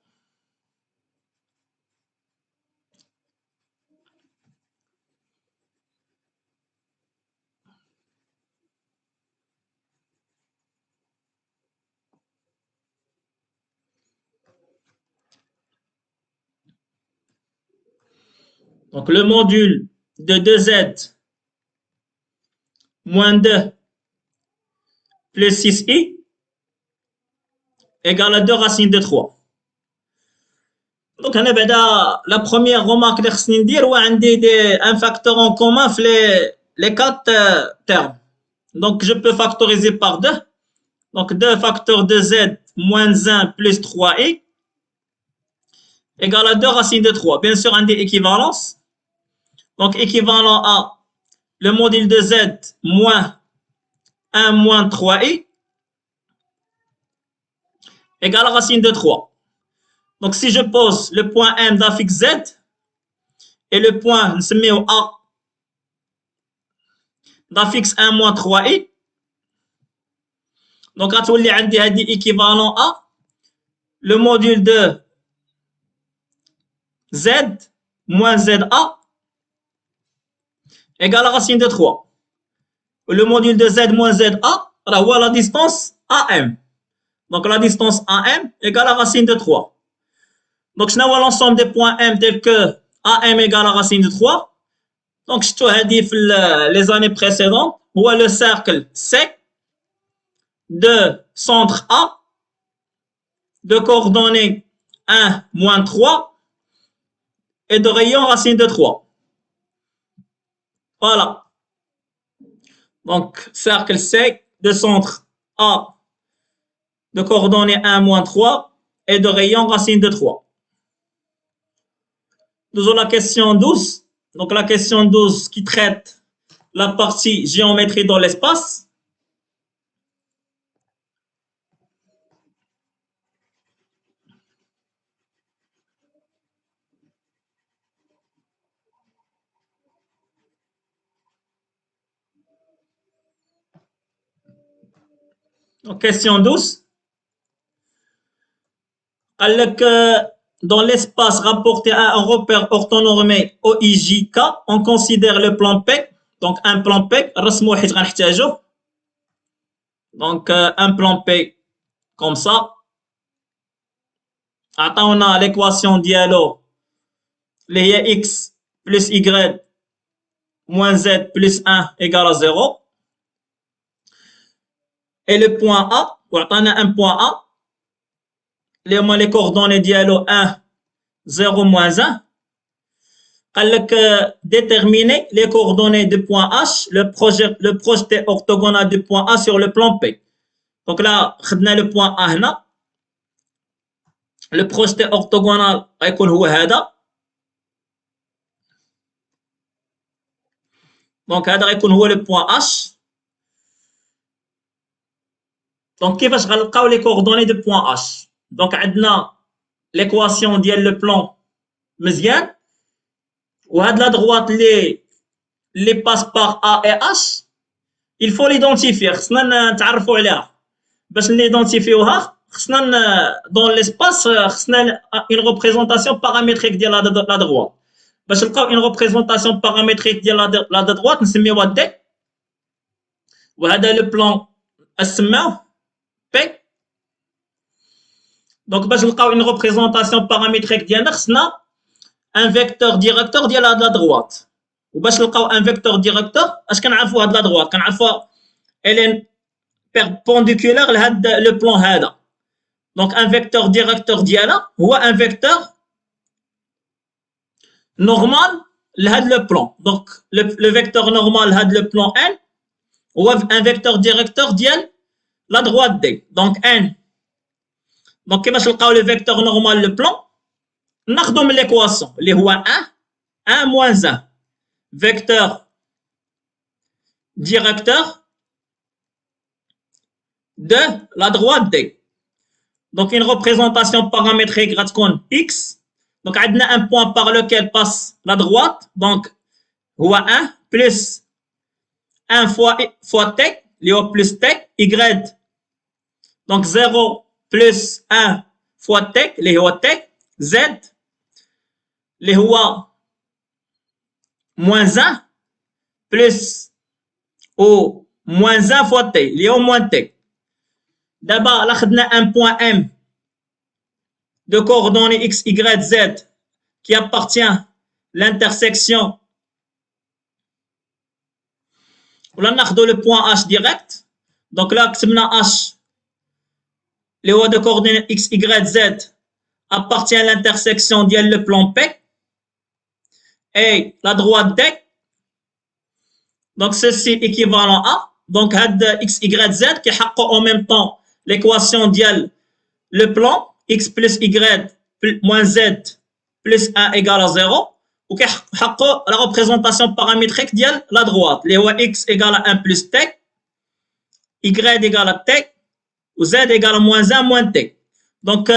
Speaker 1: Donc le module de 2Z moins 2 plus 6i égale à 2 racines de 3. Donc la première remarque que je vais dire, c'est un facteur en commun pour les 4 termes. Donc je peux factoriser par 2. Donc 2 facteurs de z moins 1 plus 3i égale à 2 racines de 3. Bien sûr, on a des équivalences. Donc équivalent à le module de z moins 1 moins 3i égale à racine de 3. Donc si je pose le point M d'affixe z et le point A d'affixe 1 moins 3i, donc غتولي عندي هذه équivalent à le module de z moins za égale à racine de 3. Le module de z moins za voit la distance AM. Donc la distance AM égale à racine de 3. Donc je n'ai l'ensemble des points M tels que AM égale à racine de 3. Donc je te dit les années précédentes, où le cercle C de centre A de coordonnées 1 moins 3 et de rayon racine de 3. Voilà. Donc, cercle C de centre A de coordonnées 1, moins 3 et de rayon racine de 3. Nous avons la question 12. Donc, la question 12 qui traite la partie géométrie dans l'espace. Donc, question 12. Dans l'espace rapporté à un repère orthonormé OIJK, on considère le plan P. Donc, un plan P, donc un plan P comme ça. Attends, on a l'équation dialogue. Les x plus y moins z plus 1 égale à 0. Et le point A, on a un point A. Les coordonnées dialogue 1, 0, moins 1. Déterminer les coordonnées du point H, le projeté orthogonal du point A sur le plan P. Donc là, on a le point A هنا. Le projeté orthogonal غيكون هو هذا. Donc هذا غيكون هو le point H. Donc كيفاش غنلقاو les coordonnées du point H. Donc عندنا l'équation ديال le plan مزيان. وهاد la droite les passe par A et H, il faut l'identifier. خصنا نتعرفوا عليها. باش نيدونتيفيوها خصنا dans l'espace خصنا une représentation paramétrique ديال la droite. باش نلقاو une représentation paramétrique ديال la droite نسميوها D. وهذا le plan نسموه P. Donc باش نلقاو une représentation paramétrique ديالنا خصنا un vecteur directeur ديال la droite. وباش نلقاو un vecteur directeur اش كنعرفوا هاد la droite كنعرفوا elle est perpendiculaire لهاد le plan هذا. Donc un vecteur directeur ديالها هو un vecteur normal لهاد le plan. Donc le vecteur normal لهاد le plan N هو un vecteur directeur ديال la droite D. Donc N. Donc كيفاش نلقاو le vecteur normal le plan ناخذو من l'équation اللي هو 1 moins 1 vecteur directeur de la droite D. Donc une représentation paramétrique غتكون X. Donc عندنا un point par lequel passe la droite. Donc هو 1 plus 1 fois T اللي هو plus T Y. Donc 0 plus 1 fois T اللي هو T Z اللي هو moins 1 plus ou moins 1 fois T اللي هو moins T. D'abord, là, on a un point M de coordonnées X, Y, Z qui appartient à l'intersection. Là, on a le point H direct. Donc là, on a H, les hauts de coordonnées X, Y, Z appartient à l'intersection de le plan P et la droite D. Donc ceci équivalent à. Donc, X, Y, Z qui a en même temps l'équation dial le plan x plus y moins z plus 1 égale à 0 ou qui a la représentation paramétrique dial la droite les x égale à 1 plus t y égale à t ou z égale à moins 1 moins t. Donc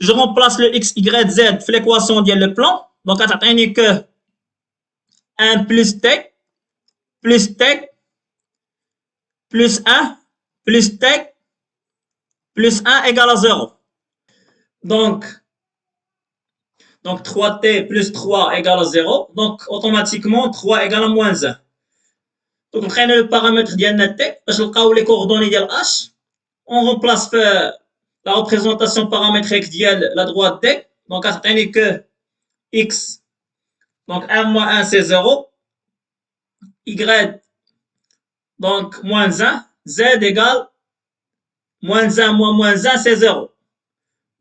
Speaker 1: je remplace le x y z dans l'équation dial le plan. Donc ça t'indique que 1 plus t plus 1 plus t plus 1 égale à 0. Donc 3t plus 3 égale à 0. Donc automatiquement 3 égale à moins 1. Donc on prend le paramètre de t, je le les coordonnées de h. On remplace la représentation paramétrique de la droite d. Donc ça indique que x, donc 1 moins 1 c'est 0. Y, donc moins 1. Z égale moins 1 moins 1 c'est 0.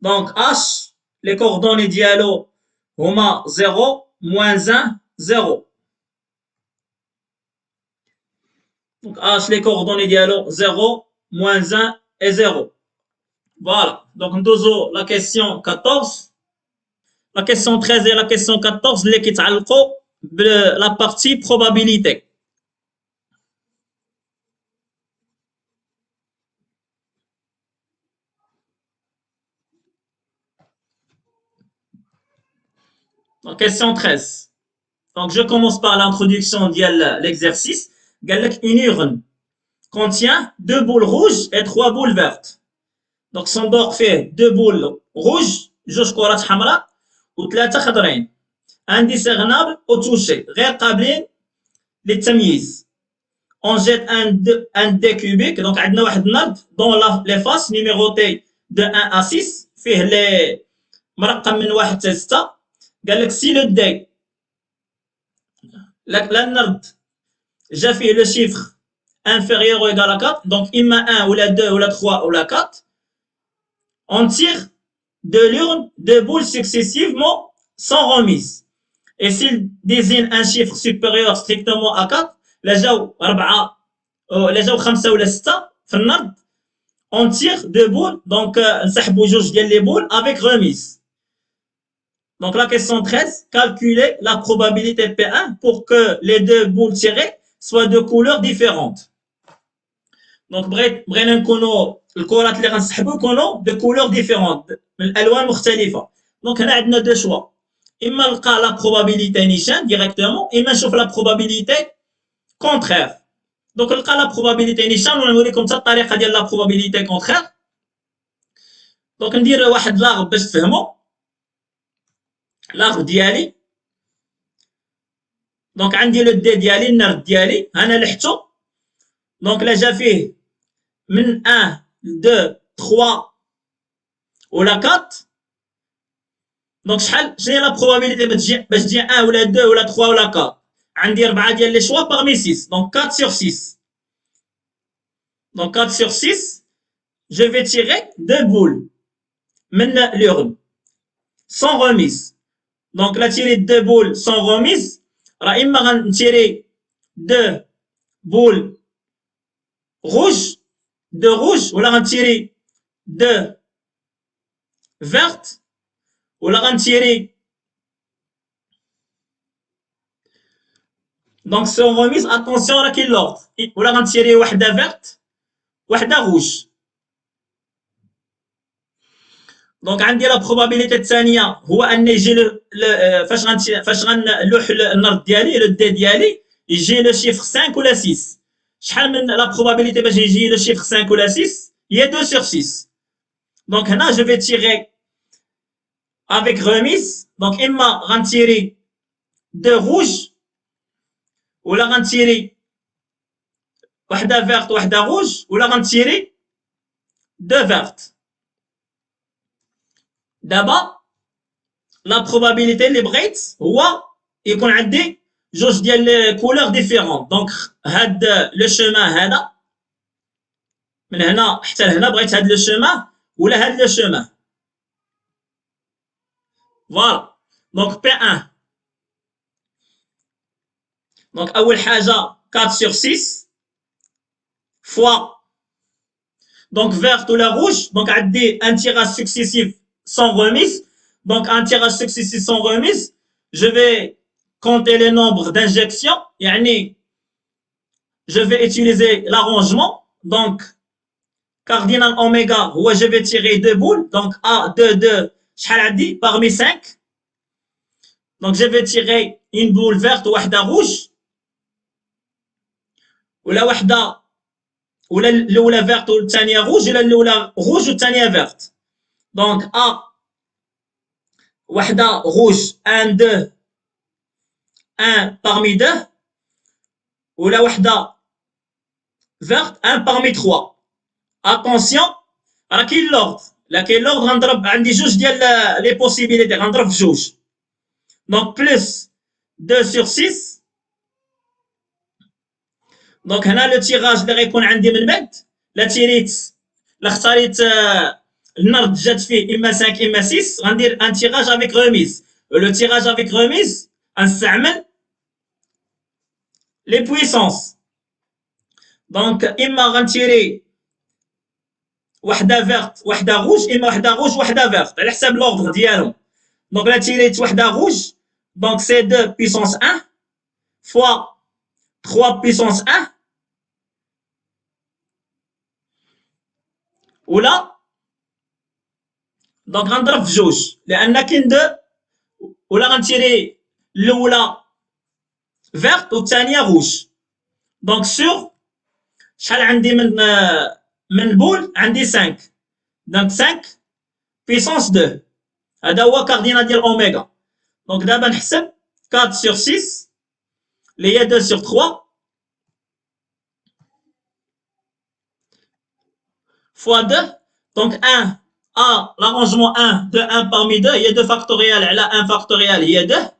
Speaker 1: Donc H, les coordonnées dialo, homa 0, moins 1, 0. Donc H, les coordonnées dialogue 0, moins 1 et 0. Voilà. Donc nous la question 14. La question 13 et la question 14 اللي كيتعلقوا بلا partie probabilité. Donc question 13. Donc je commence par l'introduction de l'exercice. Une urne contient 2 boules rouges et 3 boules vertes. Donc صندوق فيه 2 boules rouges, جوج كرات حمراء وثلاثه خضرين. Indiscernable au toucher, غير قابلين للتمييز. On jette un dé cubique, donc عندنا واحد النرد dont les faces numérotées de 1 à 6 فيه les مرقم من 1 حتى 6. قال لك si le dé la النرد جا فيه le chiffre inférieur ou égal à 4, donc إما 1 ou la 2 ou la 3 ou la 4, on tire de l'urne 2 boules successivement sans remise. Et s'il désigne un chiffre supérieur strictement à 4, لا جاو 4 لا جاو 5 ولا 6 في النرد, on tire 2 boules, donc نسحبوا جوج ديال les boules avec remise. Donc la question 13, calculer la probabilité P1 pour que les 2 boules tirées soient de couleurs différentes. Donc بغينا نكونوا الكرات اللي غنسحبوا يكونوا de couleurs différentes, من الالوان مختلفه. Donc هنا عندنا deux choix. إما نلقى la probabilité نيشان directement, إما نشوف la probabilité contraire. Donc نلقى la probabilité نيشان ونوريكم حتى الطريقه ديال la probabilité contraire. Donc ندير واحد لاغ باش تفهموا. لاغ ديالي. Donc عندي لو دي ديالي النرد ديالي, انا لحتو. Donc لا جا فيه من 1 2 3 ولا 4. دونك شحال شنو هي لا بروبابيليتي باش تجي 1 ولا 2 ولا 3 ولا 4. عندي 4 ديال لي شوا باغمي 6, donc 4 sur 6. Donc 4 sur 6, je vais tirer 2 boules من l'urne sans remise. Donc là tirer 2 boules sans remise, راه اما غنتيري 2 boules rouges, 2 rouges, ولا غنتيري 2 vertes, ولا غنتيري. Donc sans remise, attention راه كاين l'ordre, ولا غنتيري وحده verte وحده rouge. دونك عندي لا بروبابيليتي الثانيه هو ان يجي فاش غنلوح النرد ديالي لو دي ديالي يجي لو شيفر 5 ولا 6. شحال من لا بروبابيليتي باش يجي لو شيفر 5 ولا 6؟ هي 2 sur 6. دونك هنا جو في تيري افيك ريميس. دونك اما غنتيري 2 روج ولا غنتيري وحده فيرت وحده روج ولا غنتيري 2 فيرت. دابا لا بروبابيليتي اللي بغيت هو يكون عندي جوج ديال لي كولور ديفيرون. دونك هاد لو شومان هذا من هنا حتى لهنا بغيت هاد لو شومان ولا هاد لو شومان. فوالا. دونك بي 1. دونك اول حاجه 4 sur 6 فوا دونك فيرت ولا روج. دونك عندي ان تيراج سكسيسيف sans remise. Donc un tirage successif sans remise, je vais compter les nombres d'injections. Je vais utiliser l'arrangement. Donc cardinal oméga, ouais, je vais tirer 2 boules. Donc A, 2, 2, parmi 5. Donc je vais tirer une boule verte ou une rouge. Ou la wahda, ou la verte ou la rouge, ou la rouge ou la verte. Donc A, wahda rouge, 1, 2, 1 parmi 2. Ou la wahda verte, 1 parmi 3. Attention, راه كاين l'ordre. Là كاين l'ordre غنضرب عندي جوج ديال لي بوسيبيليتي غنضرب في جوج. Donc plus 2 sur 6. Donc هنا لو تيراج اللي غيكون عندي من بعد لا تيريت لا اختاريت النرد جات فيه اما 5 اما 6 غندير ان تيراج افيك ريميز. لو تيراج افيك ريميز غنستعمل لي بويسونس. دونك اما غنتيري وحده فيرت وحده روج، اما وحده روج وحده فيرت على حساب لوردر ديالهم. دونك لا تيريت وحده روج، دونك سي 2 puissance 1 fois 3 puissance 1، ولا دونك غنضرب في جوج لان كاين دو، ولا غنتيري الاولى فيرت والثانيه روج. دونك سور شحال عندي من بول؟ عندي 5، دونك 5 puissance 2، هذا هو كاردينال ديال اوميغا. دونك دابا نحسب 4 sur 6 اللي هي 2 sur 3 fois 2. Donc 1 à l'arrangement 1 de 1 parmi 2 هي 2 factoriel على 1 factoriel هي 2.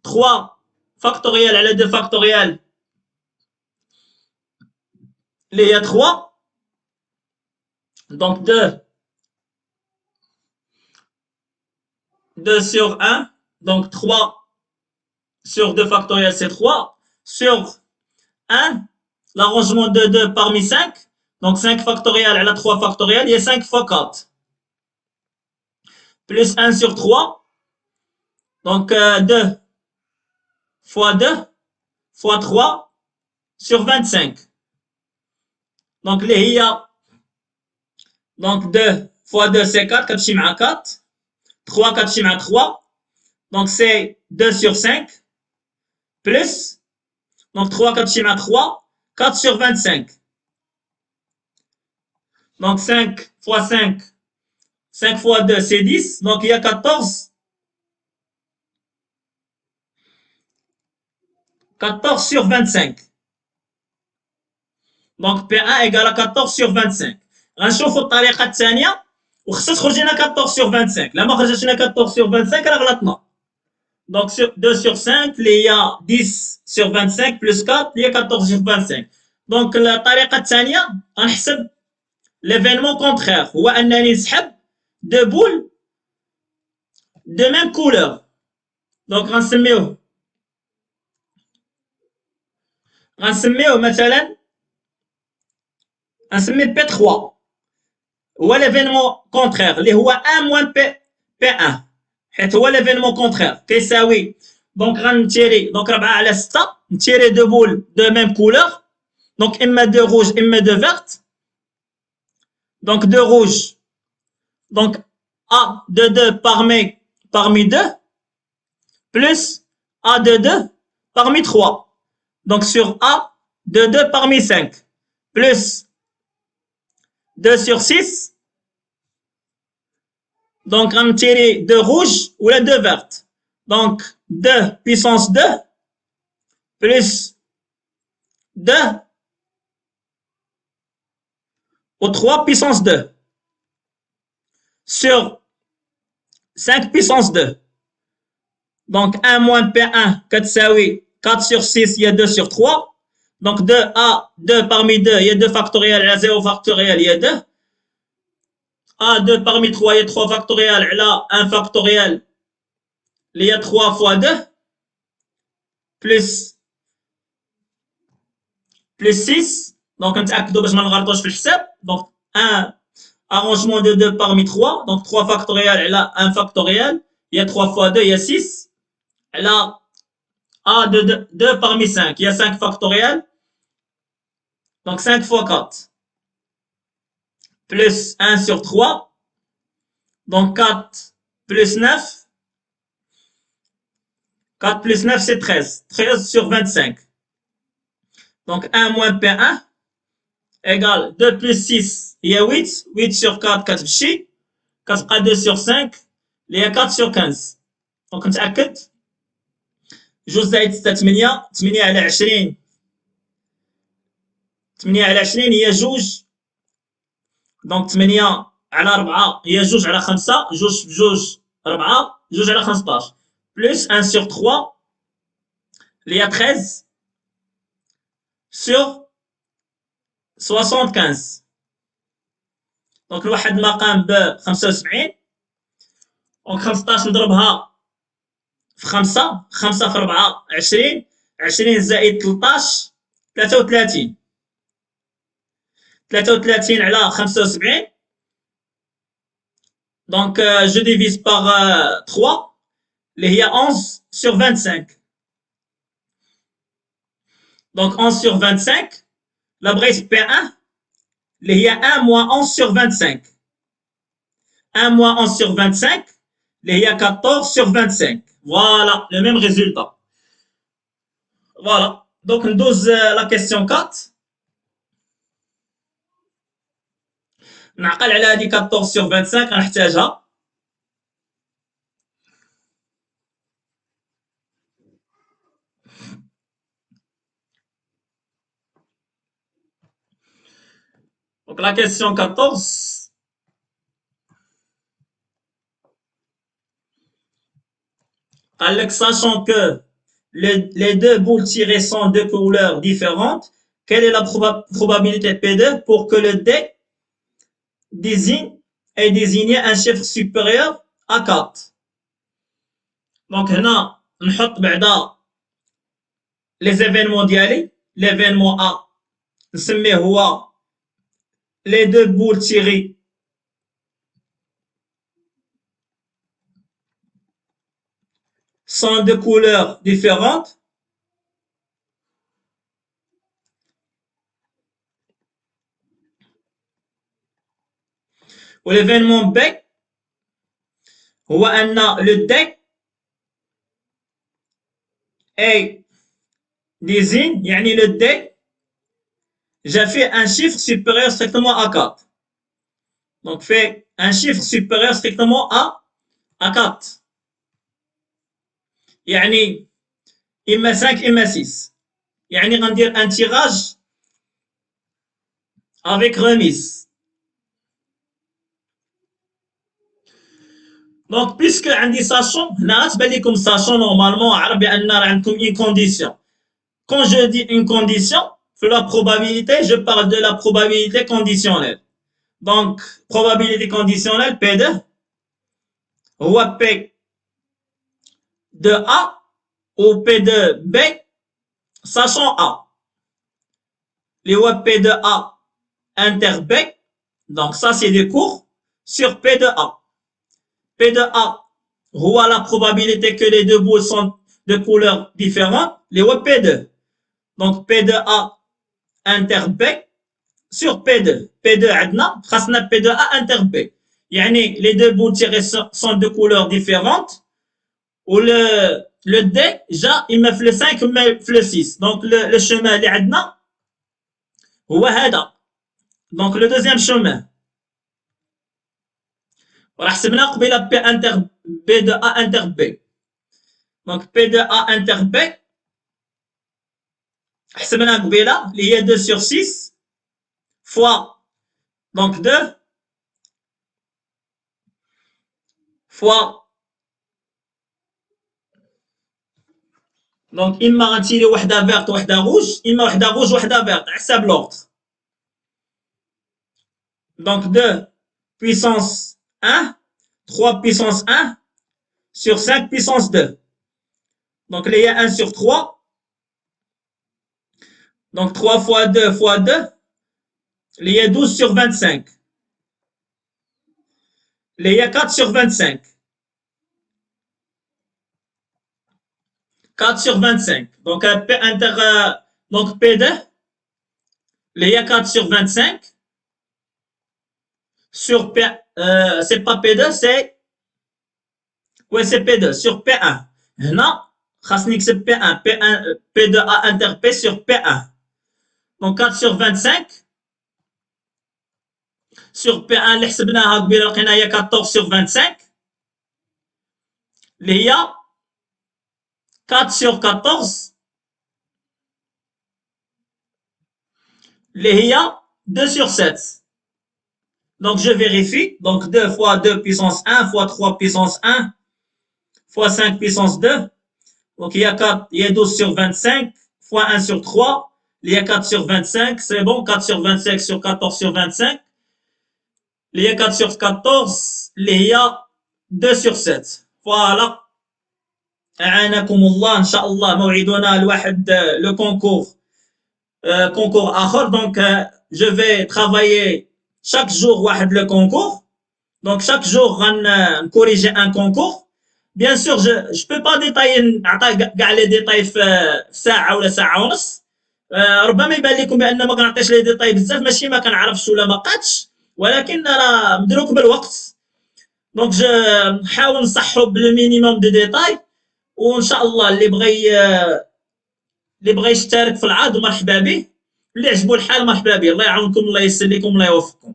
Speaker 1: 3 factoriel على 2 factoriel اللي هي 3. Donc 2 sur 1, donc 3 sur 2 factoriel c'est 3, sur 1, l'arrangement de 2 parmi 5, donc 5 factoriel à la 3 factoriel, il y a 5 fois 4, plus 1 sur 3, donc 2 fois 2 fois 3 sur 25. Donc les IA, donc 2 fois 2 c'est 4, 4 chim à 4, 3 4 chim à 3, donc c'est 2 sur 5, plus, donc 3 4 chim à 3, 4 sur 25. Donc 5 fois 5, 5 fois 2 c'est 10, donc il y a 14. 14 sur 25. Donc P1 égale à 14 sur 25. غنشوفوا الطريقه الثانيه وخصها تخرج لنا 14 sur 25. لما خرجت لنا 14 sur 25 راه غلطنا. Donc 2 sur 5 اللي هي 10 sur 25 plus 4 اللي هي 14 sur 25. Donc الطريقه الثانيه غنحسب l'événement contraire، هو انني نسحب دو بول de même couleur. Donc غنسميوه مثلا غنسميه P3، هو ليفينمون كونترير اللي هو 1 موان P1 حيت هو ليفينمون كونترير كيساوي. دونك غنتيري دونك 4 على 6 نتيري دو بول دو ميم كولور، دونك اما دو روج اما دو فيرت. دونك دو روج دونك A de 2 parmi 2 plus A de 2 parmi 3. Donc sur A de 2 parmi 5 plus 2 sur 6. Donc on tire 2 rouges ou les 2 vertes. Donc 2 puissance 2 plus 2 ou 3 puissance 2 sur 5 puissance 2. Donc 1 moins P1 4 sur 6, il y a 2 sur 3. Donc 2A, 2 parmi 2, il y a 2 factoriel, il y a 0 factoriel, il y a 2. A, 2 parmi 3, il y a 3 factoriel, il y a 1 factoriel, il y a 3 fois 2, plus 6. Donc نتاكدوا باش ما نغلطوش في الحساب. Donc 1 arrangement de 2 parmi 3, donc 3 factoriel, il y a 1 factoriel, il y a 3 fois 2, il y a 6. Là, A de 2 parmi 5, il y a 5 factoriel, donc 5 fois 4, plus 1 sur 3, donc 4 plus 9, 4 plus 9 c'est 13, 13 sur 25. Donc 1 moins P1 égale 2 plus 6, il y a 8, 8 sur 4, 4 بشي, 4 2 sur 5, il y a 4 sur 15. Donc نتأكد جوج زائد 6 8 على 20 8 على 20 هي جوج. دونك 8 على 4 هي جوج على 5 جوج بجوج 4 جوج على 15 بلس 1 sur 3 اللي هي 13 sur 75. دونك الواحد مقام ب 75. دونك 15 نضربها في 5 5 في 4 20 20 زائد 13 33. 33 على 75. Donc, je divise par 3, اللي هي 11 sur 25. Donc, 11 sur 25, la brace P1, اللي هي 1 moins 11 sur 25. 1 moins 11 sur 25, اللي هي 14 sur 25. Voilà, le même résultat. Voilà. Donc, on dose la question 4. نعقل على هذه 14 sur 25 غنحتاجها. Donc la question 14. Alex, sachant que les deux boules tirées sont de couleurs différentes, quelle est la probabilité P2 pour que le D ait désigné un chiffre supérieur à 4? Donc هنا نحط بعدا les événements ديالي. L'événement A نسميه هو les deux boules tirées sont de couleurs différentes. L'événement B هو أن le D est désigne, يعني le D j'ai fait un chiffre supérieur strictement à 4. Donc fait un chiffre supérieur strictement à 4. يعني إما 5 إما 6. يعني غندير un tirage avec remise. Donc puisque عندي sachant, هنا غتبان لكم sachant normalement عرف بأن راه عندكم une condition. Quand je dis une condition, pour la probabilité, je parle de la probabilité conditionnelle. Donc, probabilité conditionnelle, P2, ou P de A ou P de B, sachant A. Les P de A inter B, donc ça c'est des cours sur P de A. P de A, ou la probabilité que les deux boules sont de couleurs différentes, les P2. Donc P de A inter B sur P2. P2 عندنا خاصنا P de A inter B. يعني les deux boules tirées sont de couleurs différentes. Ou le D, جا إما في le 5 إما في le 6. Donc le chemin اللي عندنا هو هذا. Donc le deuxième chemin. راه حسبنا قبيله P inter P de A inter B. Donc P de A inter B حسبنا قبيله اللي هي 2 sur 6 fois donc 2 fois donc إما غنتيري وحدة فيرت وحدة روج إما وحدة روج وحدة فيرت على حساب لوغتر. Donc 2 puissance 1, 3 puissance 1 sur 5 puissance 2. Donc il y a 1 sur 3. Donc 3 fois 2 fois 2, il y a 12 sur 25. Il y a 4 sur 25. 4 sur 25. Donc donc P2, il y a 4 sur 25. Sur P, c'est pas P2, c'est ouais, c'est P2 sur P1. هنا خاصني نكتب P1, P2A inter P sur P1. Donc 4 sur 25 sur P1 اللي حسبناها قبيله لقينا هي 14 sur 25 اللي هي 4 sur 14 اللي هي 2 sur 7. Donc je vérifie. Donc 2 fois 2 puissance 1 fois 3 puissance 1 fois 5 puissance 2. Donc il y a 4, il y a 12 sur 25 fois 1 sur 3. Il y a 4 sur 25, c'est bon. 4 sur 25 sur 14 sur 25. Il y a 4 sur 14. Il y a 2 sur 7. Voilà. أعانكم الله إن شاء الله موعدنا الواحد لو كونكور كونكور آخر. Donc je vais travailler chaque jour واحد le concours. Donc chaque jour corriger un concours. Bien sûr je peux pas détailler نعطي كاع لي ديتاي في ساعه ولا ساعه ونص. ربما يبان لكم بان ما كنعطيش لي ديتاي بزاف، ماشي ما كنعرفش ولا ما قادش، ولكن راه مدروك بالوقت. دونك جو نحاول نصحو بالمينيموم دو ديتاي، وان شاء الله اللي بغى يشترك في العرض مرحبا به، اللي عجبو الحال مرحبا به. الله يعاونكم، الله يسر لكم، الله يوفقكم.